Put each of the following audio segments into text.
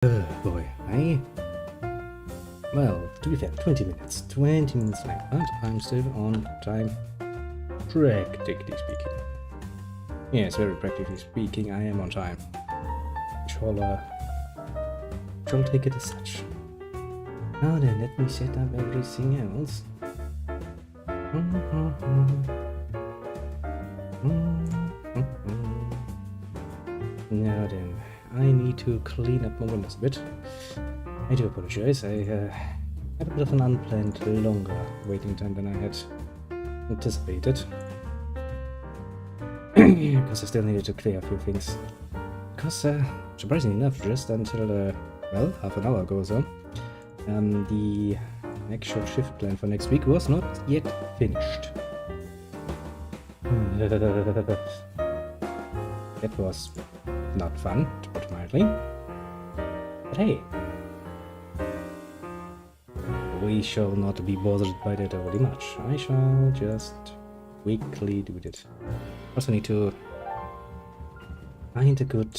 Oh boy, well, to be fair, 20 minutes. 20 minutes late, but I'm still on time, practically speaking. Yes, very practically speaking, I am on time. Shall take it as such. Now then, let me set up everything else. Now then, I need to clean up my windows a bit. I do apologize, I had a bit of an unplanned longer waiting time than I had anticipated. Because I still needed to clear a few things. Because, surprisingly enough, just until, well, half an hour ago or so, the actual shift plan for next week was not yet finished. That was not fun, to put it mildly. But hey, we shall not be bothered by that overly much. I shall just quickly do it. Also need to find a good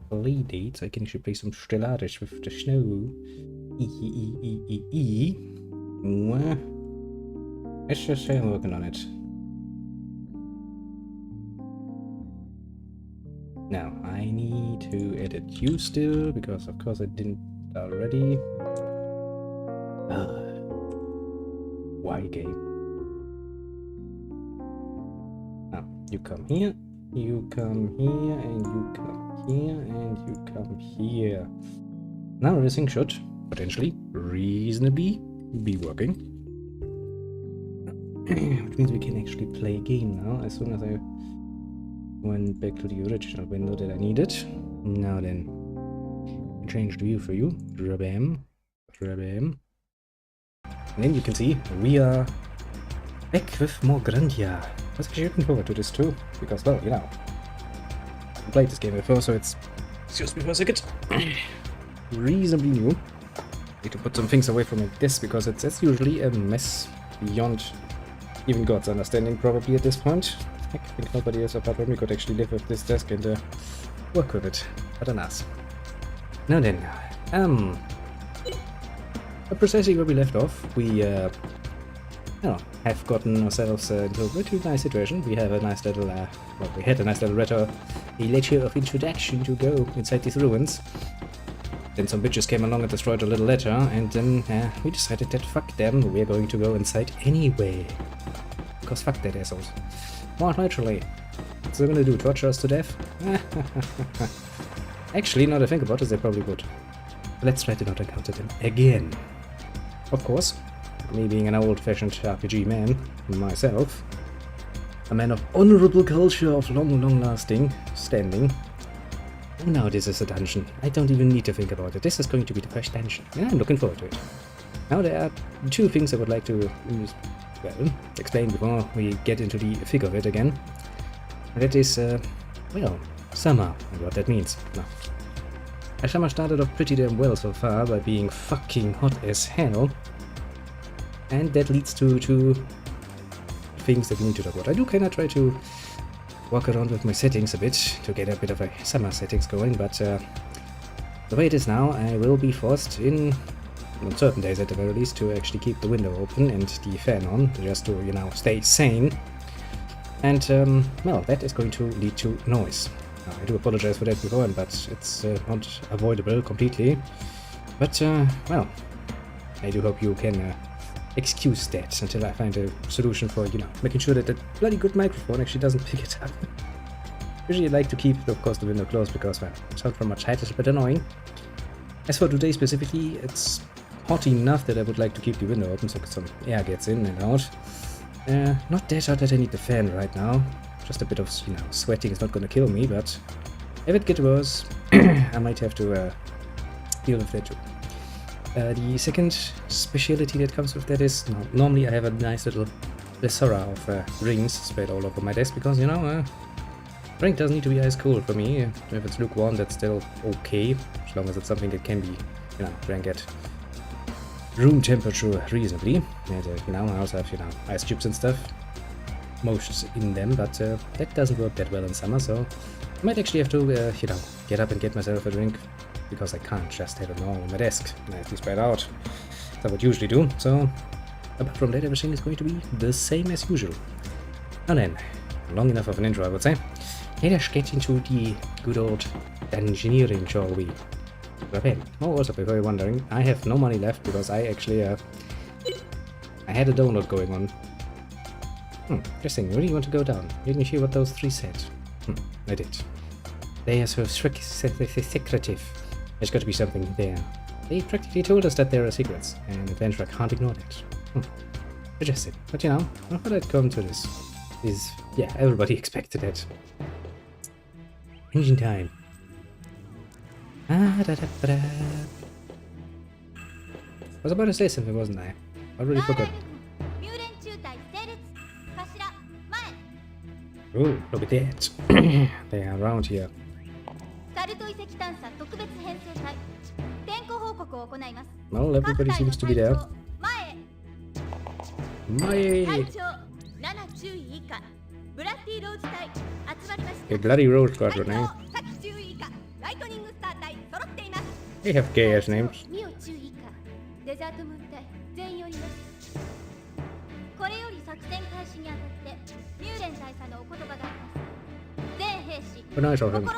play date so I can actually play some Stellaris with the snow. Let's just say I'm working on it. Now, I need to edit you still, because of course I didn't already. Why game? Now, you come here, you come here, and you come here, and you come here. Now everything should potentially reasonably be working. Which means we can actually play a game now, as soon as I went back to the original window that I needed. Now then, change the view for you. Rabam. And then you can see we are back with more Grandia. I was actually looking forward to this too, because, well, you know, I played this game before, so it's, excuse me for a second, reasonably new. Need to put some things away from this, because it's usually a mess beyond even God's understanding probably at this point. I think nobody else apart from me could actually live with this desk and work with it. But alas. Now then, precisely where we left off, we have gotten ourselves into a pretty nice situation. We have a nice little, we had a nice little letter of introduction to go inside these ruins. Then some bitches came along and destroyed a little letter, and then we decided that fuck them, we're going to go inside anyway. Because fuck that assholes. More naturally. What's they gonna do, torture us to death? Actually, now that I think about it, they probably would. But let's try to not encounter them again. Of course, me being an old-fashioned RPG man, myself, a man of honorable culture, of long-lasting standing. Now this is a dungeon. I don't even need to think about it. This is going to be the first dungeon, and I'm looking forward to it. Now there are two things I would like to explain before we get into the thick of it again. That is, well, summer, and what that means. Now, summer started off pretty damn well so far by being fucking hot as hell. And that leads to two things that we need to talk about. I do kinda try to walk around with my settings a bit to get a bit of a summer settings going, but the way it is now, I will be forced on certain days at the very least, to actually keep the window open and the fan on, just to, you know, stay sane. And, well, that is going to lead to noise. I do apologize for that beforehand, but it's not avoidable completely. But, well, I do hope you can excuse that until I find a solution for, you know, making sure that the bloody good microphone actually doesn't pick it up. Usually I like to keep, of course, the window closed because, well, sound from much height is a bit annoying. As for today specifically, it's hot enough that I would like to keep the window open so some air gets in and out. Not that hot that I need the fan right now. Just a bit of, you know, sweating is not gonna kill me, but if it gets worse, I might have to deal with that too. The second speciality that comes with that is, normally I have a nice little plethora of rings spread all over my desk, because, you know, drink doesn't need to be ice cold for me. If it's lukewarm, that's still okay, as long as it's something that can be, you know, drank at room temperature reasonably. And, you know, I also have, you know, ice cubes and stuff, most in them, but that doesn't work that well in summer, so I might actually have to, you know, get up and get myself a drink because I can't just have it all on my desk nicely spread out. That's what I usually do, so apart from that, everything is going to be the same as usual. Now then, long enough of an intro, I would say. Let's get into the good old engineering, shall we? Okay. Oh, also, before you're wondering, I have no money left because I actually I had a donut going on. Interesting. Where do you want to go down? Didn't you hear what those three said? I did. They are so secretive. There's got to be something there. They practically told us that there are secrets, and Adventurer can't ignore that. Suggested. But you know, how did it come to this? Yeah, everybody expected it. Engine time. I was about to say something, wasn't I? I already forgot. Oh, look at that. They are around here. Well, everybody seems to be there. A bloody road squadron, eh? They have gay ass names. But nice of him.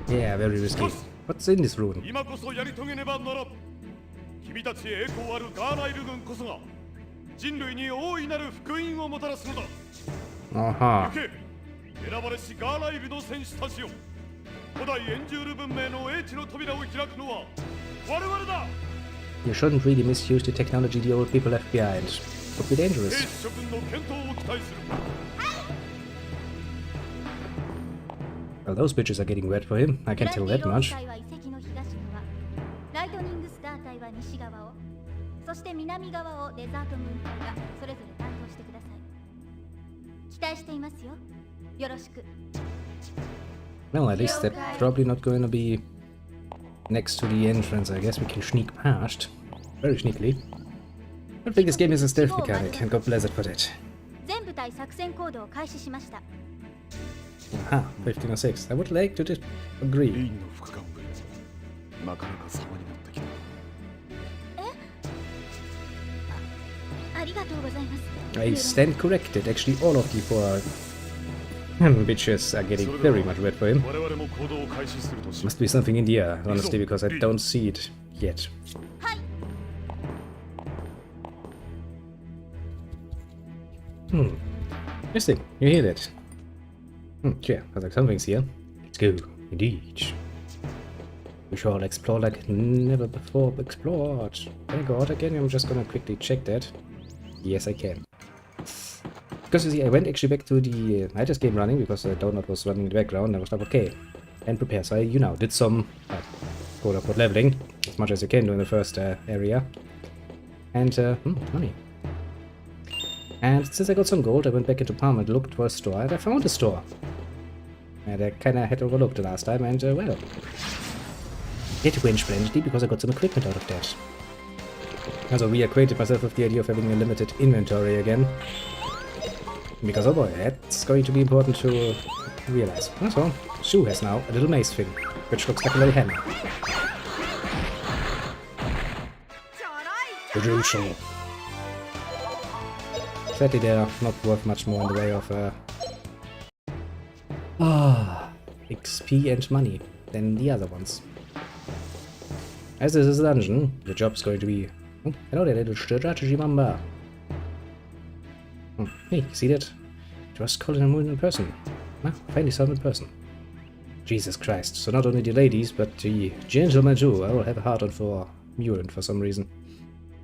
Yeah, very risky. What's in this rune? Aha. You shouldn't really misuse the technology the old people left behind. It would be dangerous. Well, those bitches are getting wet for him, I can tell that much. Well, at least they're probably not going to be next to the entrance. I guess we can sneak past. Very sneakily. I don't think this game is a stealth mechanic, and God bless it for that. Aha, 15 or 6. I would like to disagree. I stand corrected. Actually, all of the four bitches are getting very much wet for him. Must be something in the air, honestly, because I don't see it yet. Interesting. You hear that? Yeah, I like something's here. Let's go. Indeed. We shall explore like never before explored. Thank God, again, I'm just gonna quickly check that. Yes, I can. Because you see, I went actually back to the I just game running because the donut was running in the background. I was like, okay, and prepare. So I, did some quote-unquote leveling, as much as you can do in the first area. And, money. And since I got some gold, I went back into Palm and looked for a store, and I found a store. And I kinda had overlooked the last time, and, well, it went splendidly because I got some equipment out of that. Also reacquainted myself with the idea of having a limited inventory again. Because, oh boy, that's going to be important to realize. Also, Sue has now a little mace thing, which looks like a little hammer. Jerusalem. Sadly, they're not worth much more in the way of XP and money than the other ones. As this is a dungeon, the job's going to be... Oh, hello there, little strategy mamba. Hey, see that? Just calling a moon in person. Ah, finally saw him in person. Jesus Christ, so not only the ladies, but the gentlemen too. I will have a hard on for Murin for some reason.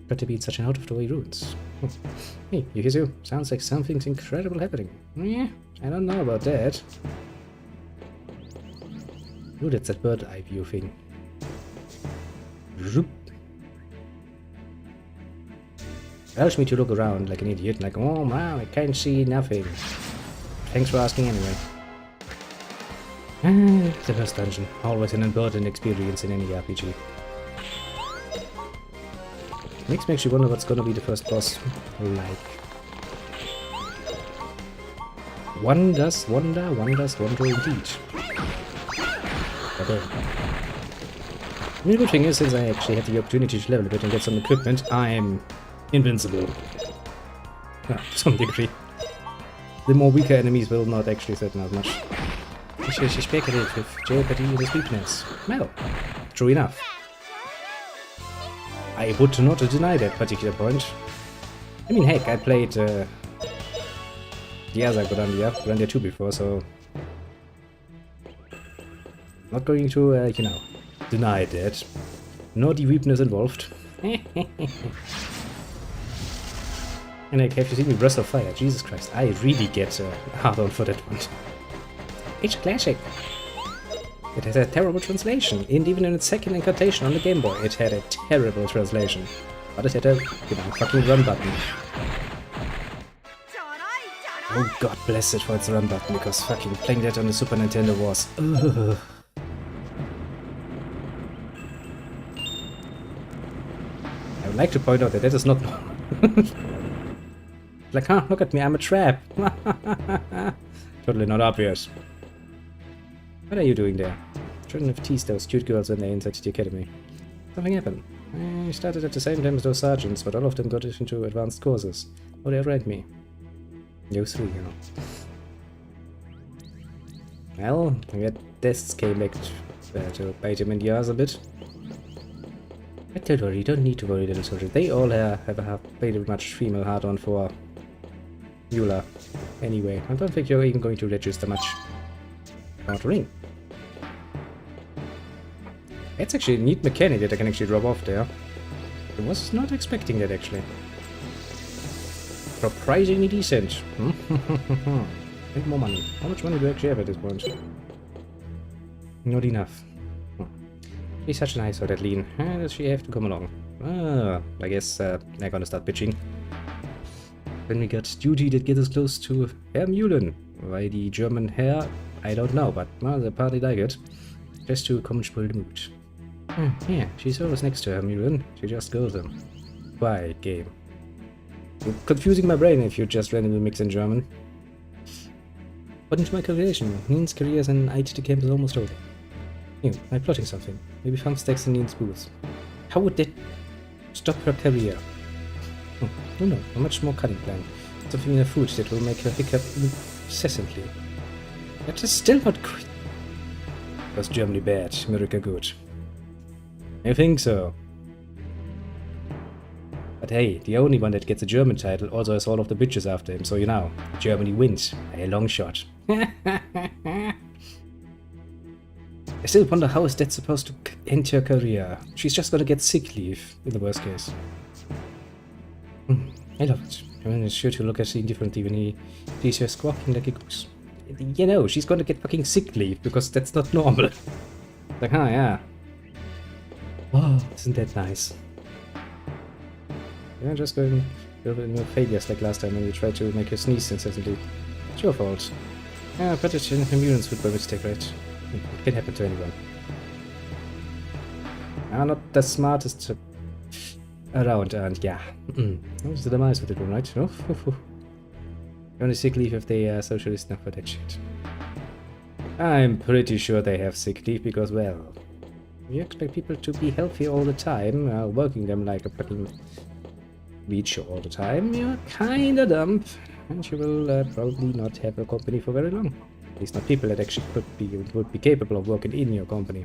Got to be in such an out-of-the-way ruins. Hey, you hear you? Sounds like something's incredible happening. Yeah, I don't know about that. Ooh, that's that bird eye view thing. Zoop. Allows me to look around like an idiot, like, oh wow, I can't see nothing. Thanks for asking anyway. The first dungeon, always an important experience in any RPG. Makes you wonder what's gonna be the first boss like. Wonders, wonder indeed. Okay. The good thing is, since I actually had the opportunity to level a bit and get some equipment, I'm invincible. To some degree. The more weaker enemies will not actually threaten as much. She speculated with jeopardy is weakness. Well, true enough. I would not deny that particular point. I mean, heck, I played the other Grandia 2 before, so not going to, you know, deny that. No the weakness involved. And like, have you seen me Breath of Fire? Jesus Christ, I really get hard on for that one. It's classic. It has a terrible translation, and even in its second incarnation on the Game Boy, it had a terrible translation. But it had a, you know, fucking run button. Oh god bless it for its run button, because fucking playing that on the Super Nintendo was... Ugh. I would like to point out that that is not normal. Like, huh, look at me, I'm a trap. Totally not obvious. What are you doing there? Shouldn't have teased those cute girls when they entered the academy. Something happened. I started at the same time as those sergeants, but all of them got into advanced courses. Oh, they outrank me. You three, you know. Well, that tests came back to bite him in the ass a bit. But don't worry, you don't need to worry, little soldier. They all have pretty much female hard-on for Eula. Anyway, I don't think you're even going to register much. Ring. It's actually a neat mechanic that I can actually drop off there. I was not expecting that actually. Surprisingly decent. And more money. How much money do I actually have at this point? Not enough. She's such a nice sort of lean. Does she have to come along? I guess I'm gonna start bitching. Then we got duty that gets us close to Herr Mühlen. Why the German hair? I don't know, but well, they partly like it. Just to spoil the mood. Yeah, she's always next to Herr Mühlen. She just goes them. Quiet game. You're confusing my brain if you just randomly mix in German. According to my calculation, Nien's career as an IT camp is almost over. I'm plotting something. Maybe fun stacks in Nien's boots. How would that stop her career? Oh no, a much more cunning plan. Something in her food that will make her hiccup incessantly. That is still not great. Was Germany bad, America good? I think so. But hey, the only one that gets a German title also has all of the bitches after him, so you know, Germany wins by a long shot. I still wonder how is that supposed to end her career. She's just gonna get sick leave, in the worst case. I love it. I mean, it's sure to look at him differently when he sees her squawking like a goose. You know, she's gonna get fucking sick leave, because that's not normal. Like, huh, yeah. Oh, isn't that nice? Yeah, just going no failures like last time when we tried to make her sneeze incessantly. It's your fault. Yeah, but it's an immunity food by mistake, right? It can happen to anyone. I'm not the smartest around, and yeah. What's the demise with it, right? Oh, only sick leave if they are socialist enough for that shit. I'm pretty sure they have sick leave because, well, you expect people to be healthy all the time, working them like a fucking leech all the time, you're kinda dumb, and you will probably not have a company for very long. At least not people that actually would be capable of working in your company.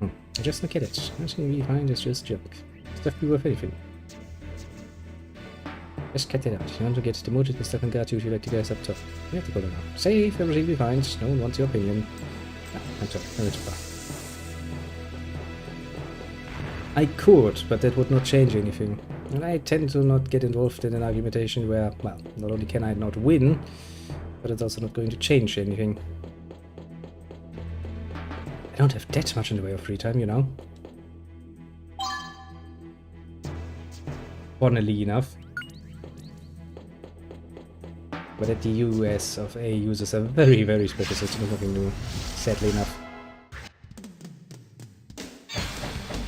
I just don't get it. Nothing we find is just junk. Stuff be worth anything. Just cut it out. You want to get demoted and stuff and guard duty like the guys up top. You have to go now. Safe, everything be fine. No one wants your opinion. No, I'm sorry, I went too far. I could, but that would not change anything. And I tend to not get involved in an argumentation where, well, not only can I not win, but it's also not going to change anything. I don't have that much in the way of free time, you know. funnily enough. But that the US of A uses a very, very special system of nothing new, sadly enough.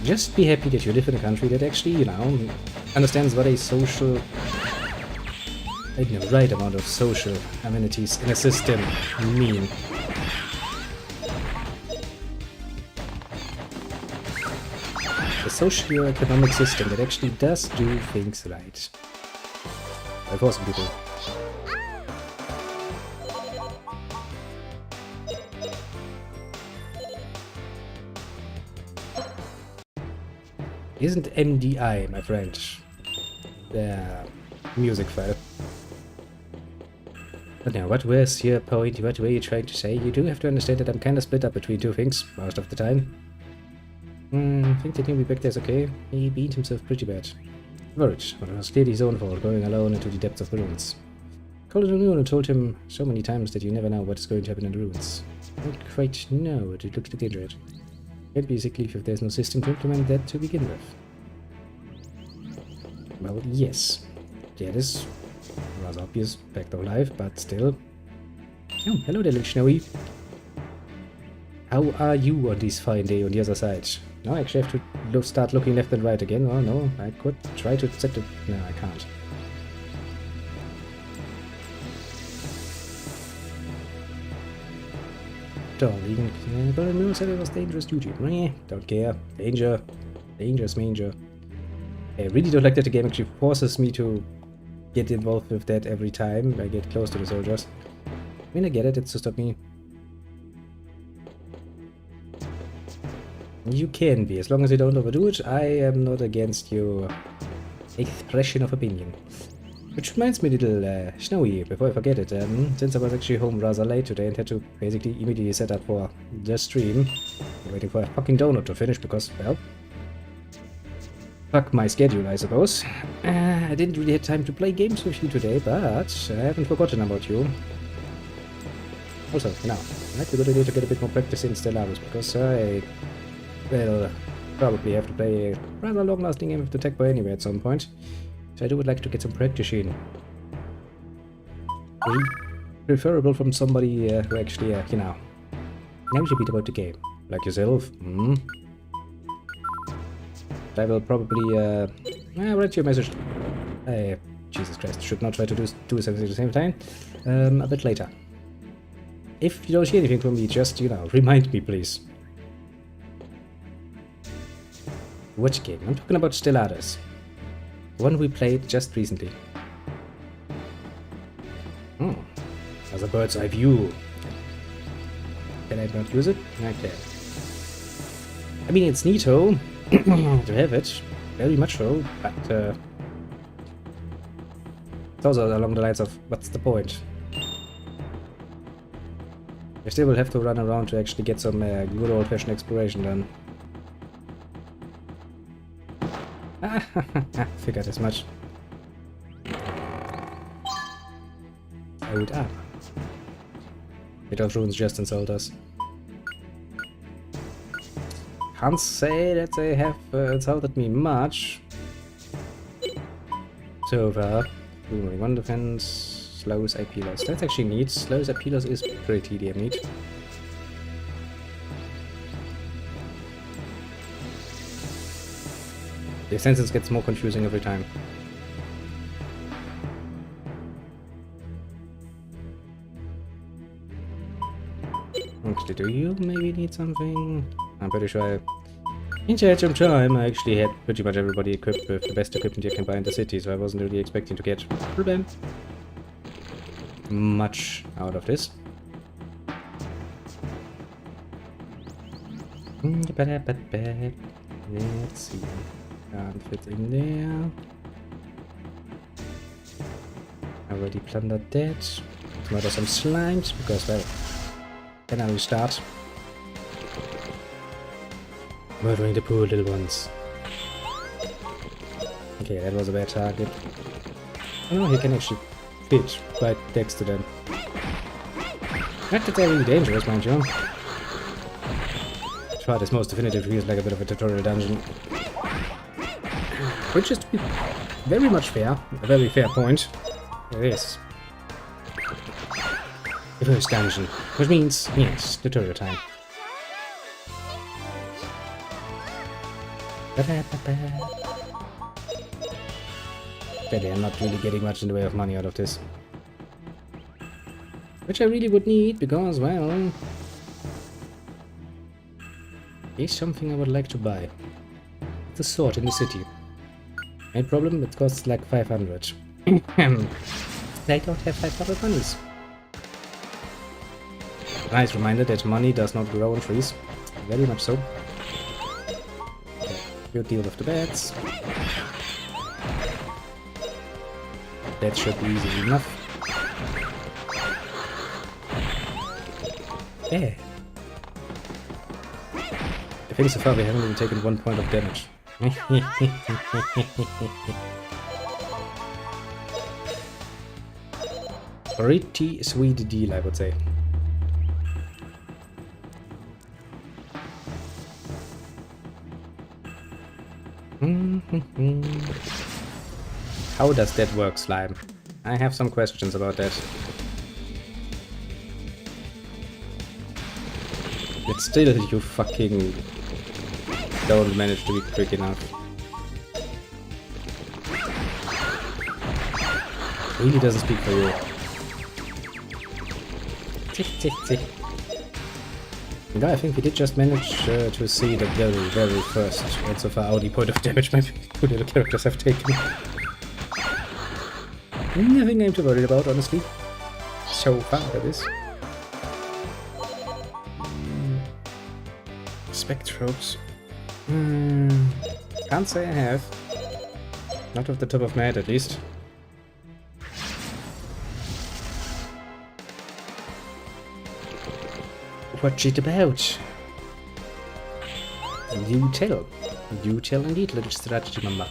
Just be happy that you live in a country that actually, you know, understands what a social, I don't know, right amount of social amenities in a system mean. A socio-economic system that actually does do things right. By forcing people. Isn't MDI, my friend, the music file? But now, what was your point? What were you trying to say? You do have to understand that I'm kind of split up between two things most of the time. I think that he'll be back there's okay. He beat himself pretty bad. Worried, but it was clearly his own fault, going alone into the depths of the ruins. Called it a moon and told him so many times that you never know what is going to happen in the ruins. I don't quite know what it looks to get rid. Can't be sick leave if there's no system to implement that to begin with. Well, yes. That is rather obvious fact of life, but still. Oh, hello there, little Snowy. How are you on this fine day on the other side? No, I actually have to start looking left and right again. Oh no, I could try to set it. No, I can't. Darling, but I knew said it was dangerous duty. Meh, don't care. Danger. Dangerous manger. I really don't like that the game actually forces me to get involved with that every time I get close to the soldiers. I mean, I get it, it's to stop me. You can be, as long as you don't overdo it. I am not against your expression of opinion. Which reminds me, little Snowy, before I forget it, since I was actually home rather late today and had to basically immediately set up for the stream, waiting for a fucking donut to finish because, well, fuck my schedule, I suppose. I didn't really have time to play games with you today, but I haven't forgotten about you. Also, now, might be a good idea to get a bit more practice in Stellaris, because I will probably have to play a rather long-lasting game of the Tech Boy anyway at some point. So I would like to get some practice in. Preferable from somebody who actually, you know, knows a bit about the game. Like yourself. I will probably, write you a message. Jesus Christ, should not try to do something at the same time. A bit later. If you don't hear anything from me, just, you know, remind me, please. Which game? I'm talking about Stellaris. The one we played just recently. As a bird's eye view. Can I not use it? I can. I mean, it's neato to have it. Very much so, but it's also along the lines of, what's the point? I still will have to run around to actually get some good old-fashioned exploration done. Figured as much. Hold up. Bit of runes just insult us. Can't say that they have insulted me much. So far. Ooh, one defense, slows IP loss. That's actually neat. Slows IP loss is pretty damn neat. The sentence gets more confusing every time. Actually, do you maybe need something? I'm pretty sure in some time I actually had pretty much everybody equipped with the best equipment you can buy in the city, so I wasn't really expecting to get much out of this. Let's see. Can't fit in there. Already plundered that. Let's murder some slimes because, well, then I will start murdering the poor little ones. Okay, that was a bad target. Oh, he can actually fit right next to them. Not that they're really dangerous, mind you. Try this most definitive feels like a bit of a tutorial dungeon. Which is, to be very much fair. A very fair point. It is. The first dungeon. Which means, yes, tutorial time. Clearly, I'm not really getting much in the way of money out of this. Which I really would need, because, well... Here's something I would like to buy. It's a sword in the city. Main problem, it costs like 500. I don't have 500 monies. Nice reminder that money does not grow on trees. Very much so. Okay, we'll deal with the bats. That should be easy enough. Yeah. I think so far we haven't even taken 1 point of damage. Pretty sweet deal, I would say. How does that work, Slime? I have some questions about that. But still, you fucking don't manage to be quick enough. Really doesn't speak for you. Tick, tick, tick. And I think we did just manage to see the very first, and so far Audi point of damage my two little characters have taken. Nothing I'm too worried about, honestly. So far, that is. Spectropes. Can't say I have. Not off the top of my head, at least. What's it about? You tell. You tell indeed, little strategy mama.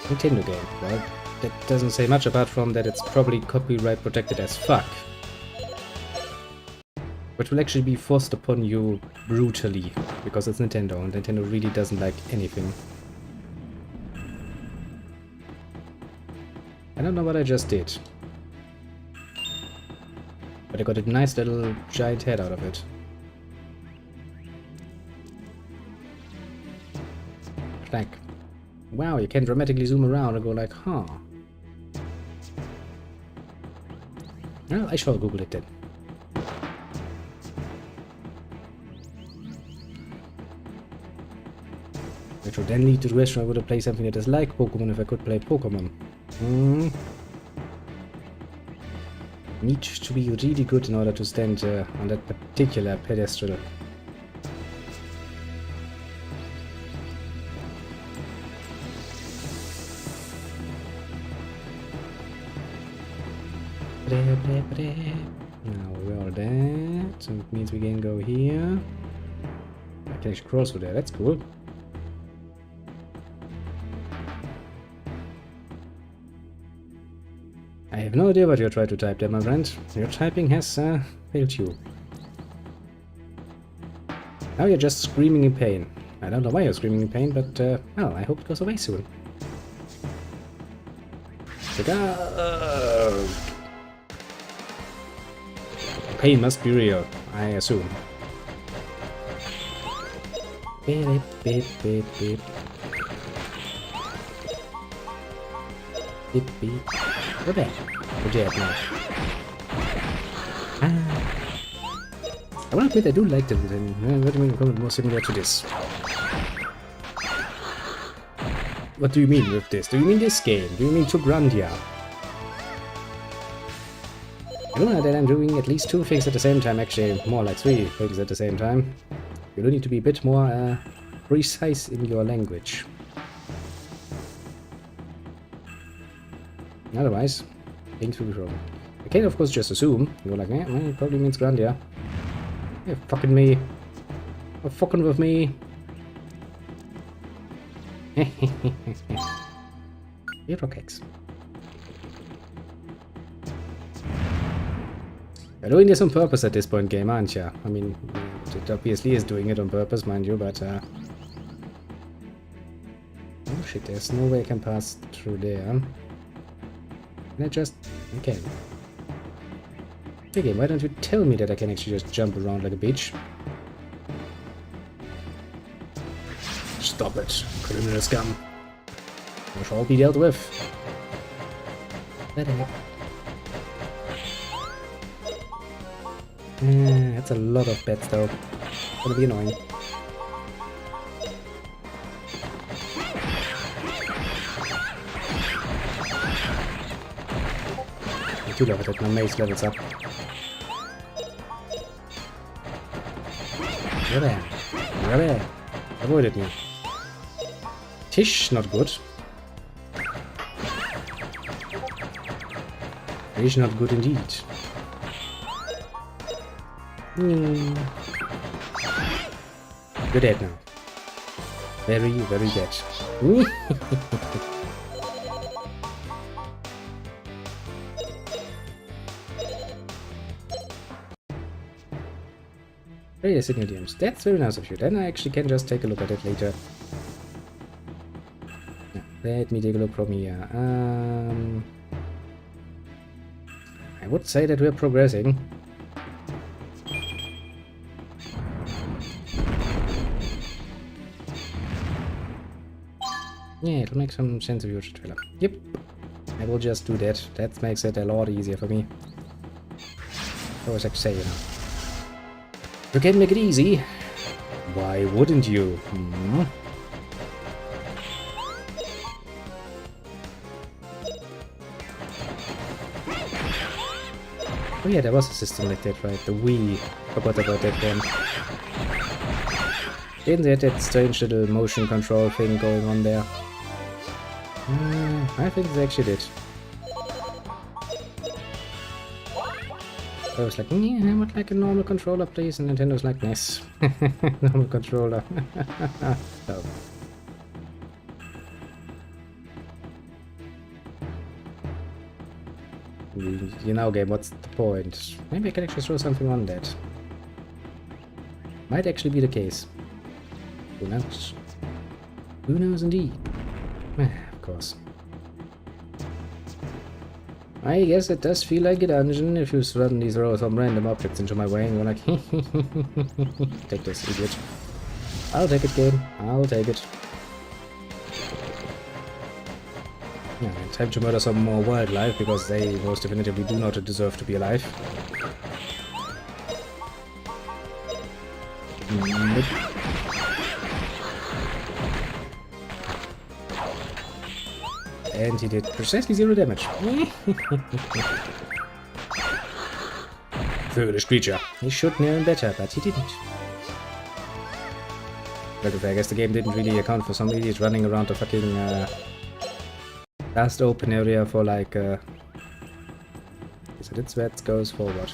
Nintendo game. Well, that doesn't say much apart from that it's probably copyright protected as fuck. Which will actually be forced upon you brutally, because it's Nintendo, and Nintendo really doesn't like anything. I don't know what I just did. But I got a nice little giant head out of it. Like, wow, you can dramatically zoom around and go like, huh. Well, I shall Google it then. Which would then lead to the question I would have played something that is like Pokemon if I could play Pokemon. Need to be really good in order to stand on that particular pedestal. Now we are there, so it means we can go here. I can actually cross through there, that's cool. I have no idea what you're trying to type there, my friend. Your typing has failed you. Now you're just screaming in pain. I don't know why you're screaming in pain, but well, I hope it goes away soon. Pain must be real, I assume. Beep, beep, beep, beep. Beep, beep. We're back. We're dead now. I want to admit I do like them, then what do you mean become more similar to this? What do you mean with this? Do you mean this game? Do you mean to Grandia? I know that I'm doing at least 2 things at the same time, actually more like 3 things at the same time. You do need to be a bit more precise in your language. Otherwise, things will be wrong. I can of course just assume, you're like, eh, well, it probably means Grandia. You're fucking me. You're fucking with me. Hero cakes. You're doing this on purpose at this point, game, aren't you? I mean, it obviously is doing it on purpose, mind you, but oh shit, there's no way I can pass through there. Can I just... Okay. Okay, why don't you tell me that I can actually just jump around like a bitch? Stop it, criminal scum. You shall be dealt with. That's a lot of bets though. It's gonna be annoying. I do love it that my mace levels up. Rubber! Avoided me. Tisch, not good. Tisch, not good indeed. You're dead now. Very, very dead. Radio signal DMs. That's very nice of you. Then I actually can just take a look at it later. Let me take a look from here. I would say that we're progressing. Yeah, it'll make some sense of your trailer. Yep, I will just do that. That makes it a lot easier for me. I always like to say, you know. You can make it easy. Why wouldn't you? Hmm? Oh yeah, there was a system like that, right? The Wii. Forgot about that one. Didn't they have that strange little motion control thing going on there? I think they actually did. I was like, yeah, I would like a normal controller, please. And Nintendo's like, nice. Normal controller. So. You know, game, what's the point? Maybe I can actually throw something on that. Might actually be the case. Who knows? Who knows indeed? Of course. I guess it does feel like a dungeon if you suddenly throw some random objects into my way and you're like, take this, idiot. I'll take it, game. I'll take it. Yeah, time to murder some more wildlife because they most definitively do not deserve to be alive. Nope. And he did precisely 0 damage. Foolish creature. He should know better, but he didn't. But I guess the game didn't really account for some idiot running around the fucking last open area for like so this vet goes forward.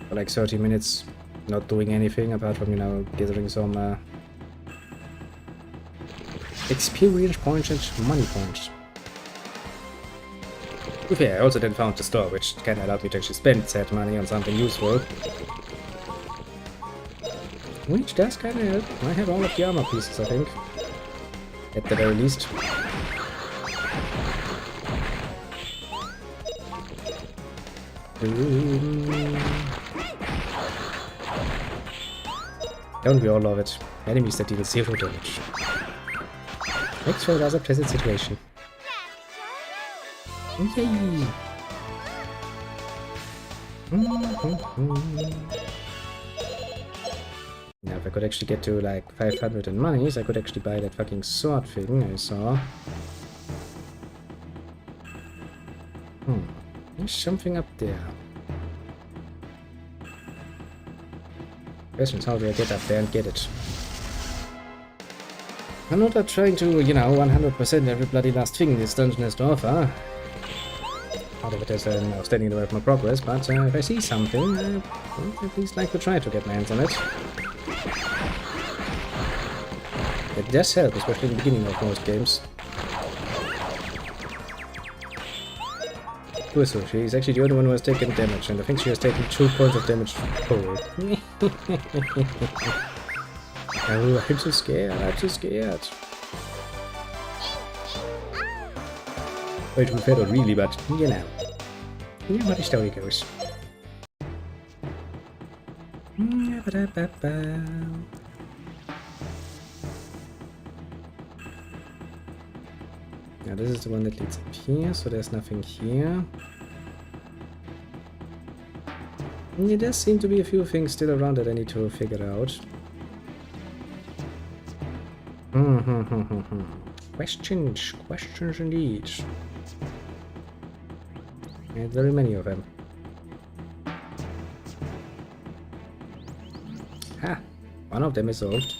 For like 30 minutes, not doing anything apart from, you know, gathering some experience points and money points. To be fair, I also then found the store, which kind of allowed me to actually spend said money on something useful. Which does kind of help. I have all of the armor pieces, I think. At the very least. Don't we all love it? Enemies that deal 0 damage. Makes for a rather pleasant situation. Yay! Now if I could actually get to like 500 in monies, I could actually buy that fucking sword thing I saw. There's something up there. Question is, how do I get up there and get it? I'm not trying to, you know, 100% every bloody last thing this dungeon has to offer. Part of it is now standing in the way of my progress, but if I see something, I would at least like to try to get my hands on it. It does help, especially in the beginning of most games. Poor so, she's actually the only one who has taken damage, and I think she has taken 2 points of damage total. Oh, I'm so scared, I'm so scared. Wait, we failed really, but you know. Yeah, what the story goes. Now this is the one that leads up here, so there's nothing here. There does seem to be a few things still around that I need to figure out. Questions, questions indeed. And very many of them. Ha! One of them is solved.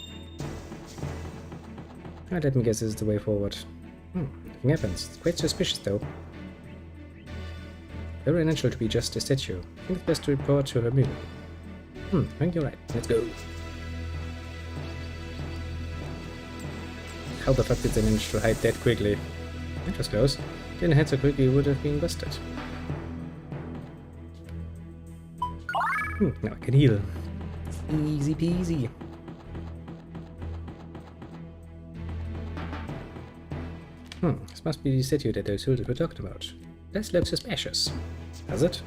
Let me guess this is the way forward. Nothing happens. It's quite suspicious though. Very unnatural to be just a statue. I think it's best to report to her movie. I think you're right. Let's go. How the fuck did they manage to hide that quickly? That was close. Didn't hide so quickly, would have been busted. Now I can heal. Easy peasy. This must be the statue that those soldiers were talking about. That looks suspicious. Does it?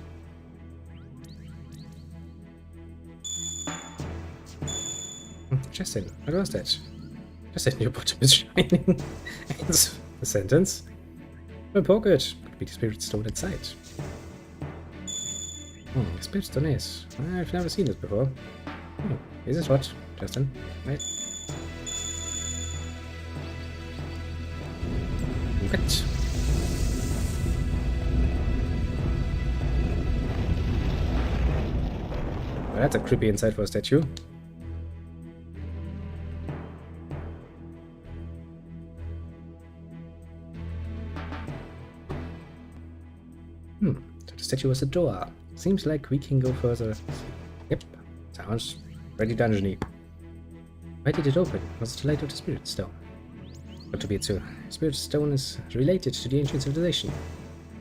Justin, what was that? Just said your bottom is shining. It's a sentence. My pocket. Could be the spirit stone inside. The spirit stone is. I've never seen this before. Is this what, Justin? Right. What? Well, that's a creepy inside for a statue. So the statue was a door. Seems like we can go further. Yep, sounds pretty dungeony. Why did it open? Was it the light of the spirit stone? Got to be it too. Spirit stone is related to the ancient civilization.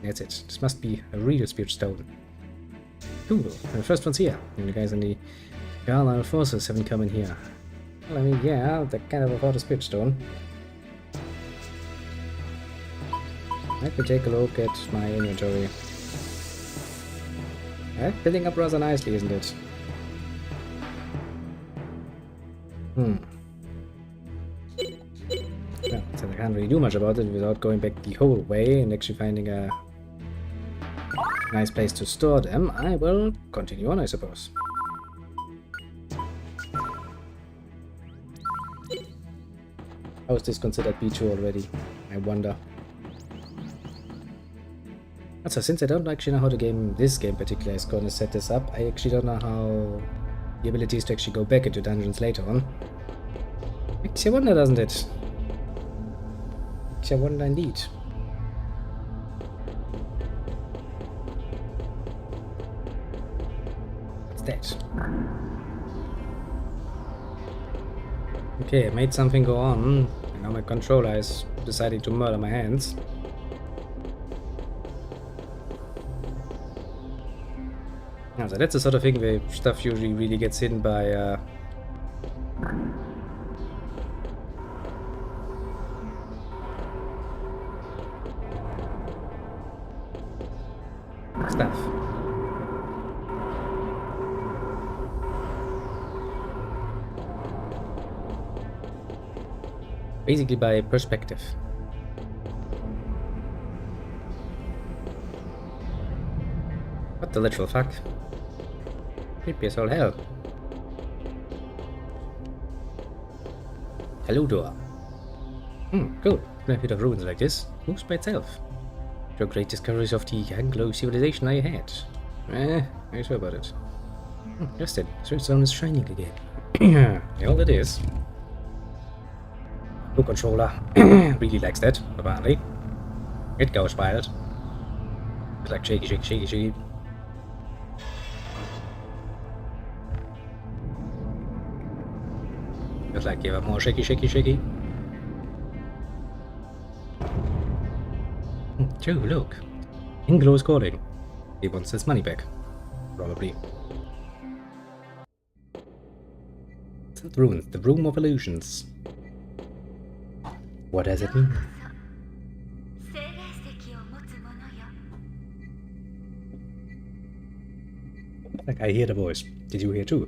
That's it. This must be a real spirit stone. Cool. And the first one's here. And the guys in the Carlisle forces haven't come in here. Well, I mean, yeah, they kind of afford a spirit stone. Let me take a look at my inventory. Filling up rather nicely, isn't it? Well, so I can't really do much about it without going back the whole way and actually finding a nice place to store them. I will continue on, I suppose. How is this considered B2 already? I wonder. Also, since I don't actually know how this game particularly is going to set this up, I actually don't know how the ability is to actually go back into dungeons later on. Makes you wonder, doesn't it? Makes you wonder indeed. What's that? Okay, I made something go on, and now my controller is deciding to murder my hands. Yeah, so that's the sort of thing where stuff usually really gets hidden by stuff. Basically by perspective. What the literal fuck? Creepy as all hell. Hello door. Cool. A bit of ruins like this moves by itself. Your great discoveries of the Anglo civilization I had. Are you sure about it? Justin, the stone is shining again. Yeah, all it is. The controller really likes that, apparently. It goes wild. It's like shaky, shaky, shaky, shaky. Just like give it more shaky, shaky, shaky. Joe, look. Anglo is calling. He wants his money back. Probably. The ruins, the room of illusions. What does it mean? Like, I hear the voice. Did you hear too?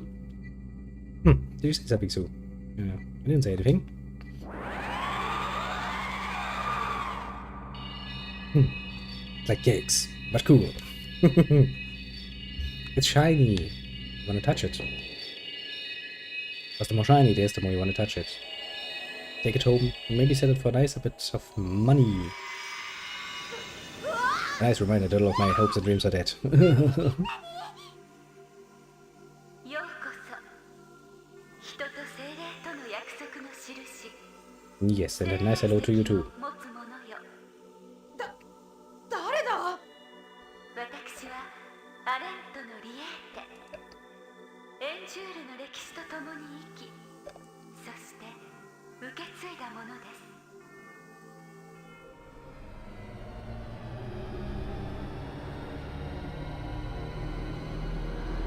Did you say something, Sue? I didn't say anything. Like cakes, but cool. It's shiny. You wanna touch it? Because the more shiny it is, the more you wanna touch it. Take it home, maybe sell it for a nicer bit of money. Nice reminder that all of my hopes and dreams are dead. Yes, and a nice hello to you too.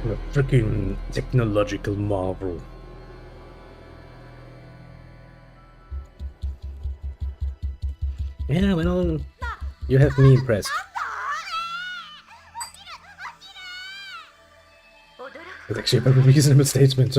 A freaking technological marvel. Yeah, well, you have me impressed. It's actually a very reasonable statement.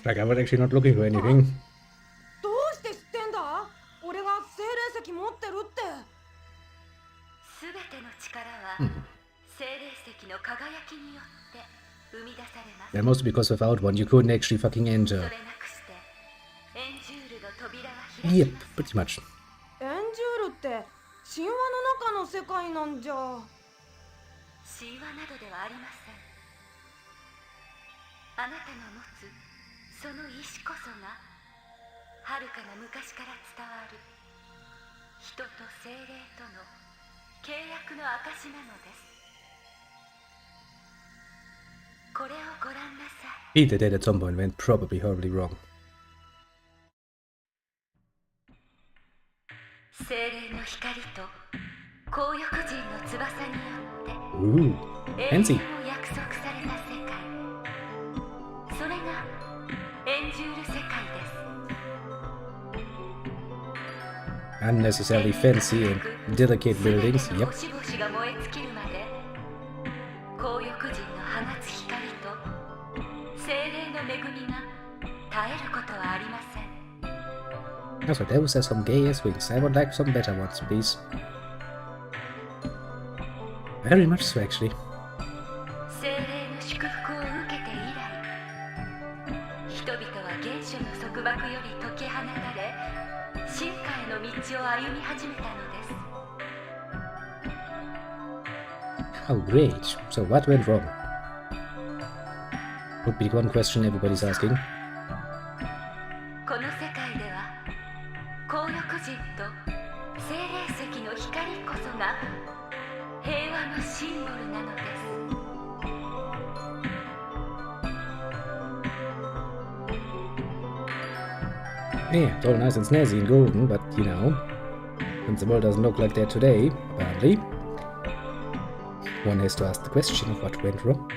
Like, I was actually not looking for anything. That must be because without one you couldn't actually fucking enter. Yep, pretty much. He did it at some point, went probably horribly wrong. Ooh, fancy. Unnecessarily fancy and delicate buildings, yep. Also, those are some gay-ass wings. I would like some better ones, please. Very much so, actually. Oh, great. So what went wrong? Would be one question everybody's asking. Yeah, it's all nice and snazzy and golden, but you know, since the world doesn't look like that today, apparently, one has to ask the question of what went wrong.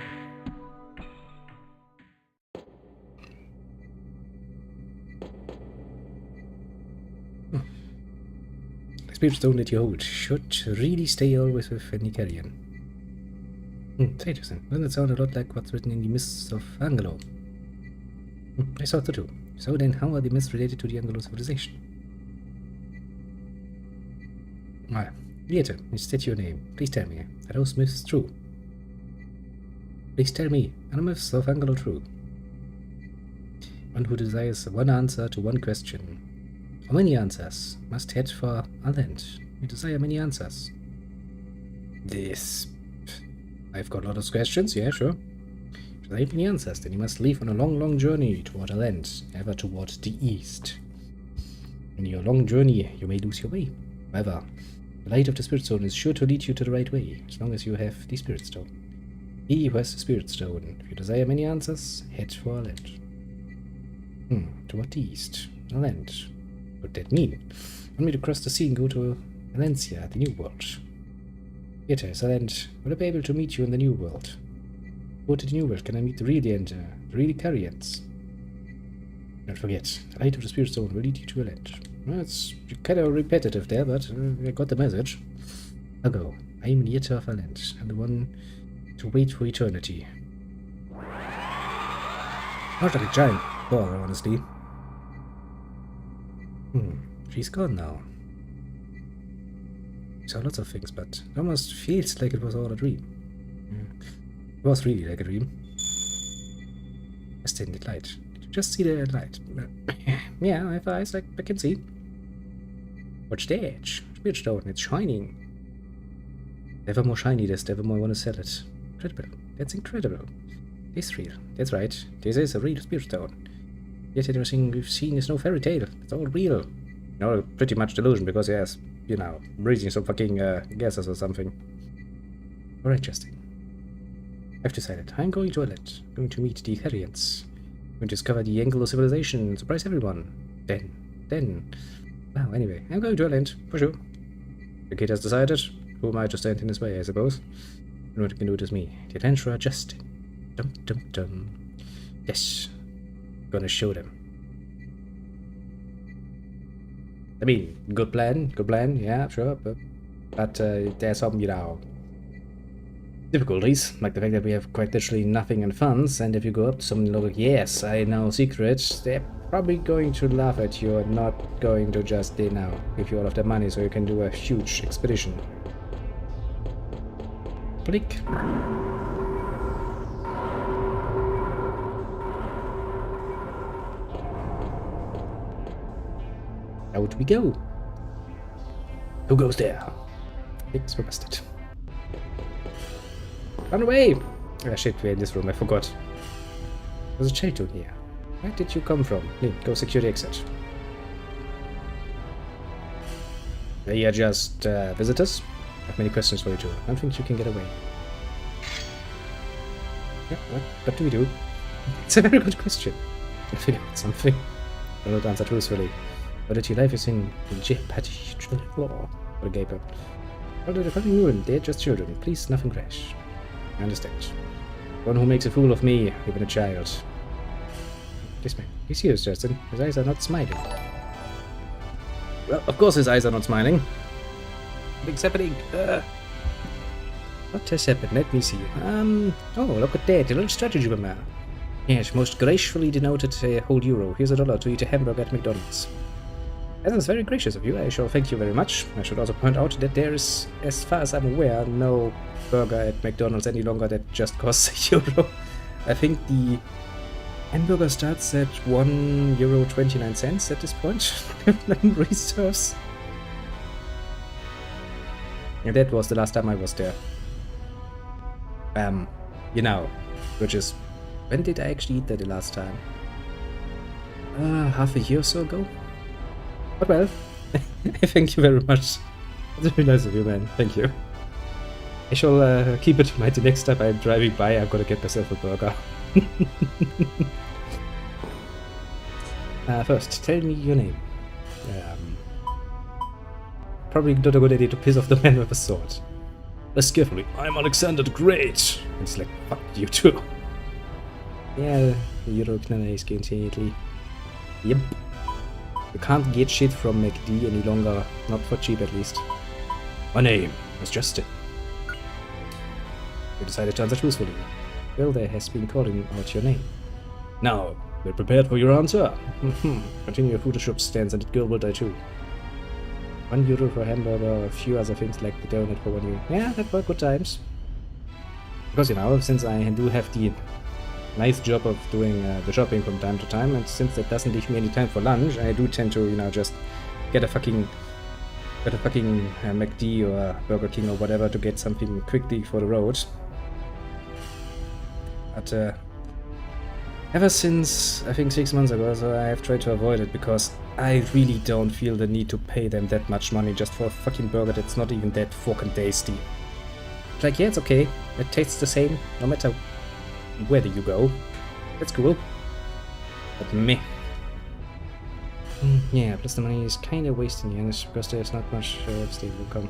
The speedstone that you hold should really stay always with any carrion. Interesting. Doesn't it sound a lot like what's written in the Mists of Angelo? I thought so too. So then, how are the myths related to the Anglo civilization? Ah, Leader, is that your name? Please tell me, are those myths true? Please tell me, are the myths of Anglo true? One who desires one answer to one question, or many answers, must head for a land. We desire many answers. This... I've got a lot of questions, yeah, sure. If there ain't any answers, then you must leave on a long, long journey toward a land, ever toward the east. In your long journey, you may lose your way. However, the light of the Spirit Stone is sure to lead you to the right way, as long as you have the Spirit Stone. He who has the Spirit Stone. If you desire many answers, head for a land. Toward the east. A land. What would that mean? Want me to cross the sea and go to Valencia, the New World. Here is a land. Will I be able to meet you in the New World? Go to the New World, can I meet the really and the really Carians? Don't forget, the light of the Spirit Stone will lead you to a land. Well, it's kind of repetitive there, but I got the message. I'll go. I am Nieta of a land. I'm the one to wait for eternity. Not like a giant ball, honestly. She's gone now. Saw lots of things, but it almost feels like it was all a dream. It was really like a dream. Just in the light. Did you just see the light? Yeah, I have eyes, like I can see. Watch the edge. Spirit Stone, it's shining. The ever more shiny, the ever more I want to sell it. Incredible. That's incredible. It's real. That's right. This is a real Spirit Stone. Yet everything we've seen is no fairy tale. It's all real. No, pretty much delusion, because yes, you know, breathing some fucking gases or something. Alright, Justin. I've decided. I'm going to a land. I'm going to meet the Carians. I'm going to discover the angle of civilization and surprise everyone. Then. Well, anyway, I'm going to a land, for sure. The kid has decided. Who am I to stand in his way, I suppose? And what you can do it is me, the adventurer Justin. Dum. Yes. Gonna show them. I mean, good plan, yeah, sure, but there's some, you know, difficulties, like the fact that we have quite literally nothing in funds, and if you go up to someone like, yes, I know secrets, they're probably going to laugh at you and not going to just, you know, give you all of their money so you can do a huge expedition. Blick. Out we go. Who goes there? Thanks for busted. Run away! Ah shit, we're in this room, I forgot. There's a Chelton here. Where did you come from? Link, go secure the exit. They are just visitors. I have many questions for you too. I don't think you can get away. Yeah, what do we do? It's a very good question. I figure out something. I don't answer truthfully. But that your life is in jeopardy. What a gaper. Although the fucking ruined, they're just children. Please, nothing rash. I understand. One who makes a fool of me, even a child. This man. He's serious, Justin. His eyes are not smiling. Well, of course his eyes are not smiling. What's happening? What has happened? Let me see. Oh, look at that. A little strategy, man. Yes, most gracefully denoted a whole euro. Here's $1 to eat a hamburger at McDonald's. That is very gracious of you. I shall thank you very much. I should also point out that there is, as far as I'm aware, no burger at McDonald's any longer that just costs €1. I think the hamburger starts at €1.29 at this point. Memory serves. And that was the last time I was there. You know, which is, when did I actually eat that the last time? Half a year or so ago? But well, thank you very much. That's very nice of you, man. Thank you. I shall keep it in mind the next time I'm driving by. I'm gonna get myself a burger. First, tell me your name. Probably not a good idea to piss off the man with a sword. Less carefully. I'm Alexander the Great. And it's like, fuck you too. Yeah, the Euroknaller is continually. Yep. You can't get shit from MacD any longer. Not for cheap, at least. My name is Justin. You decided to answer truthfully. Well, there has been calling out your name. Now, we're prepared for your answer. Continue your food shop stands and the girl will die too. €1 for a hamburger, a few other things like the donut for €1. Yeah, that were good times. Because, you know, since I do have the nice job of doing the shopping from time to time, and since that doesn't leave me any time for lunch, I do tend to, you know, just get a fucking McD or Burger King or whatever to get something quickly for the road. But ever since, I think 6 months ago, so I have tried to avoid it because I really don't feel the need to pay them that much money just for a fucking burger that's not even that fucking tasty. Like, yeah, it's okay. It tastes the same, no matter where you go. That's cool. But meh. Yeah, plus the money is kinda wasting yen because there's not much stable income.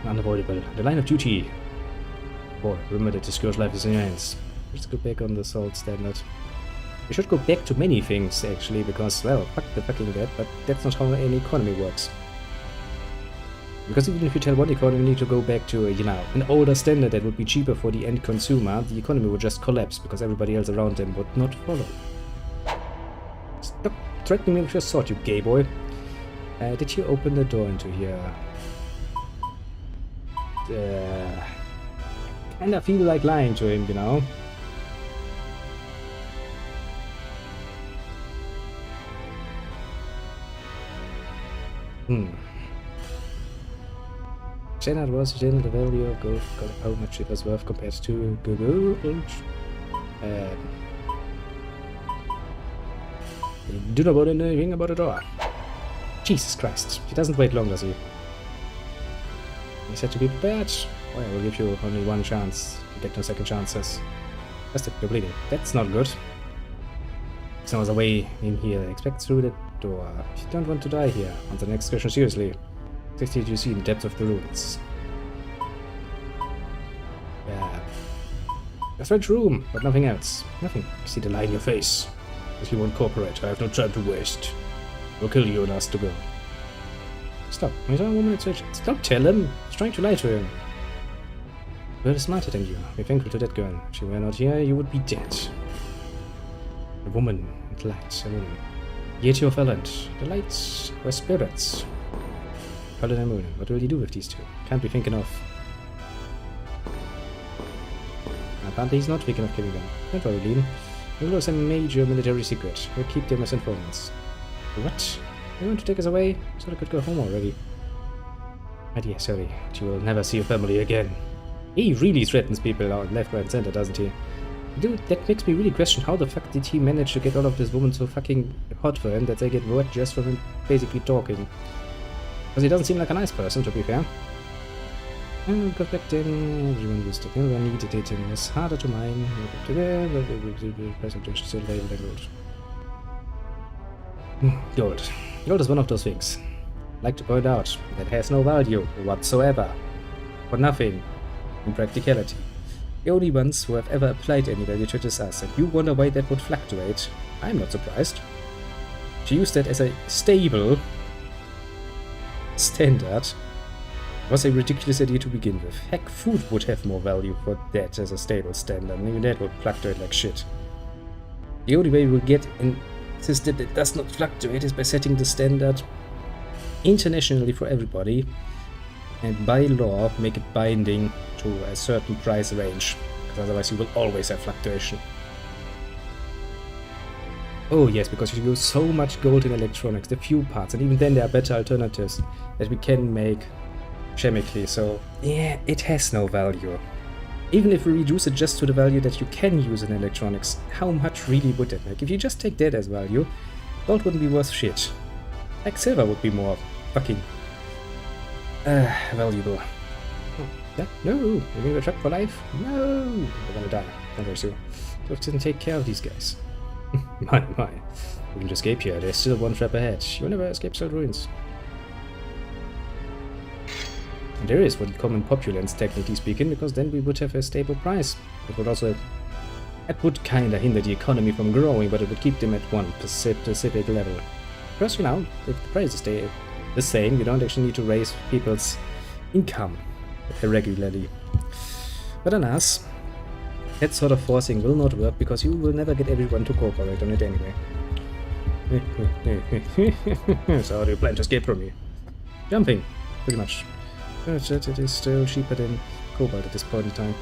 Unavoidable. The line of duty. Boy, remember that this girl's life is in your hands. Let's go back on the salt standard. We should go back to many things, actually, because, well, fuck the fucking that, but that's not how any economy works. Because even if you tell one economy to go back to, you know, an older standard that would be cheaper for the end consumer, the economy would just collapse because everybody else around them would not follow. Stop threatening me with your sword, you gay boy. Did you open the door into here? Kinda feel like lying to him, you know? Standard was the value of gold, how much it was worth compared to gold. Do not know anything about the door. Jesus Christ, he doesn't wait long, does he? He said to be prepared. Well, I will give you only one chance. You get no second chances. That's it, you're bleeding. That's not good. There's no other way in here. Expect through the door. If you don't want to die here, answer the next question seriously. What did you see in the depths of the ruins? Yeah. A French room, but nothing else. Nothing. I see the lie in your face. If you won't cooperate, I have no time to waste. We'll kill you and ask to go. Stop. He's a woman at search. Stop, tell him. He's trying to lie to him. We're smarter than you. Be thankful to that girl. If she were not here, you would be dead. A woman with lights. A woman. Yeti of Erland. The lights were spirits. Colin and Moon. What will you do with these two? Can't be thinking of. Apparently he's not thinking of killing them. Don't worry, Lean. We'll lose a major military secret. We'll keep them as informants. What? You want to take us away? So I could go home already. My dear, sorry. But you will never see your family again. He really threatens people out left, right, and center, doesn't he? Dude, that makes me really question how the fuck did he manage to get all of this woman so fucking hot for him that they get wet just from him basically talking. Because he doesn't seem like a nice person, to be fair. And got back then, everyone was taking over, needed it, and it's harder to mine. Gold. Gold is one of those things. I'd like to point out that it has no value whatsoever. For nothing. In practicality. The only ones who have ever applied any value to it is us, and you wonder why that would fluctuate. I'm not surprised. To use that as a stable standard was a ridiculous idea to begin with. Heck, food would have more value for that as a stable standard, and even that would fluctuate like shit. The only way we'll get a system that does not fluctuate is by setting the standard internationally for everybody, and by law make it binding to a certain price range, because otherwise you will always have fluctuation. Oh yes, because you use so much gold in electronics, the few parts, and even then there are better alternatives that we can make chemically, so yeah, it has no value. Even if we reduce it just to the value that you can use in electronics, how much really would that make? If you just take that as value, gold wouldn't be worth shit. Like silver would be more fucking valuable. Oh, yeah? No! You're gonna be trapped for life? No! We're gonna die. Don't worry, Sue. Just didn't take care of these guys. my. We can escape here. There's still one trap ahead. You'll never escape Salt Ruins. And there is one common populace, technically speaking, because then we would have a stable price. It would also... That would kinda hinder the economy from growing, but it would keep them at one specific level. Because, you know, if the prices stay the same, you don't actually need to raise people's income irregularly. But alas, that sort of forcing will not work because you will never get everyone to cooperate on it anyway. So how do you plan to escape from me? Jumping, pretty much. It is still cheaper than cobalt at this point in time.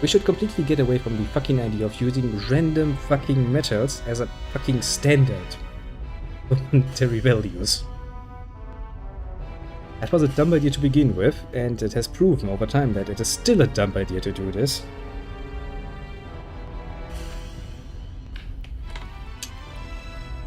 We should completely get away from the fucking idea of using random fucking metals as a fucking standard for monetary values. That was a dumb idea to begin with, and it has proven over time that it is still a dumb idea to do this.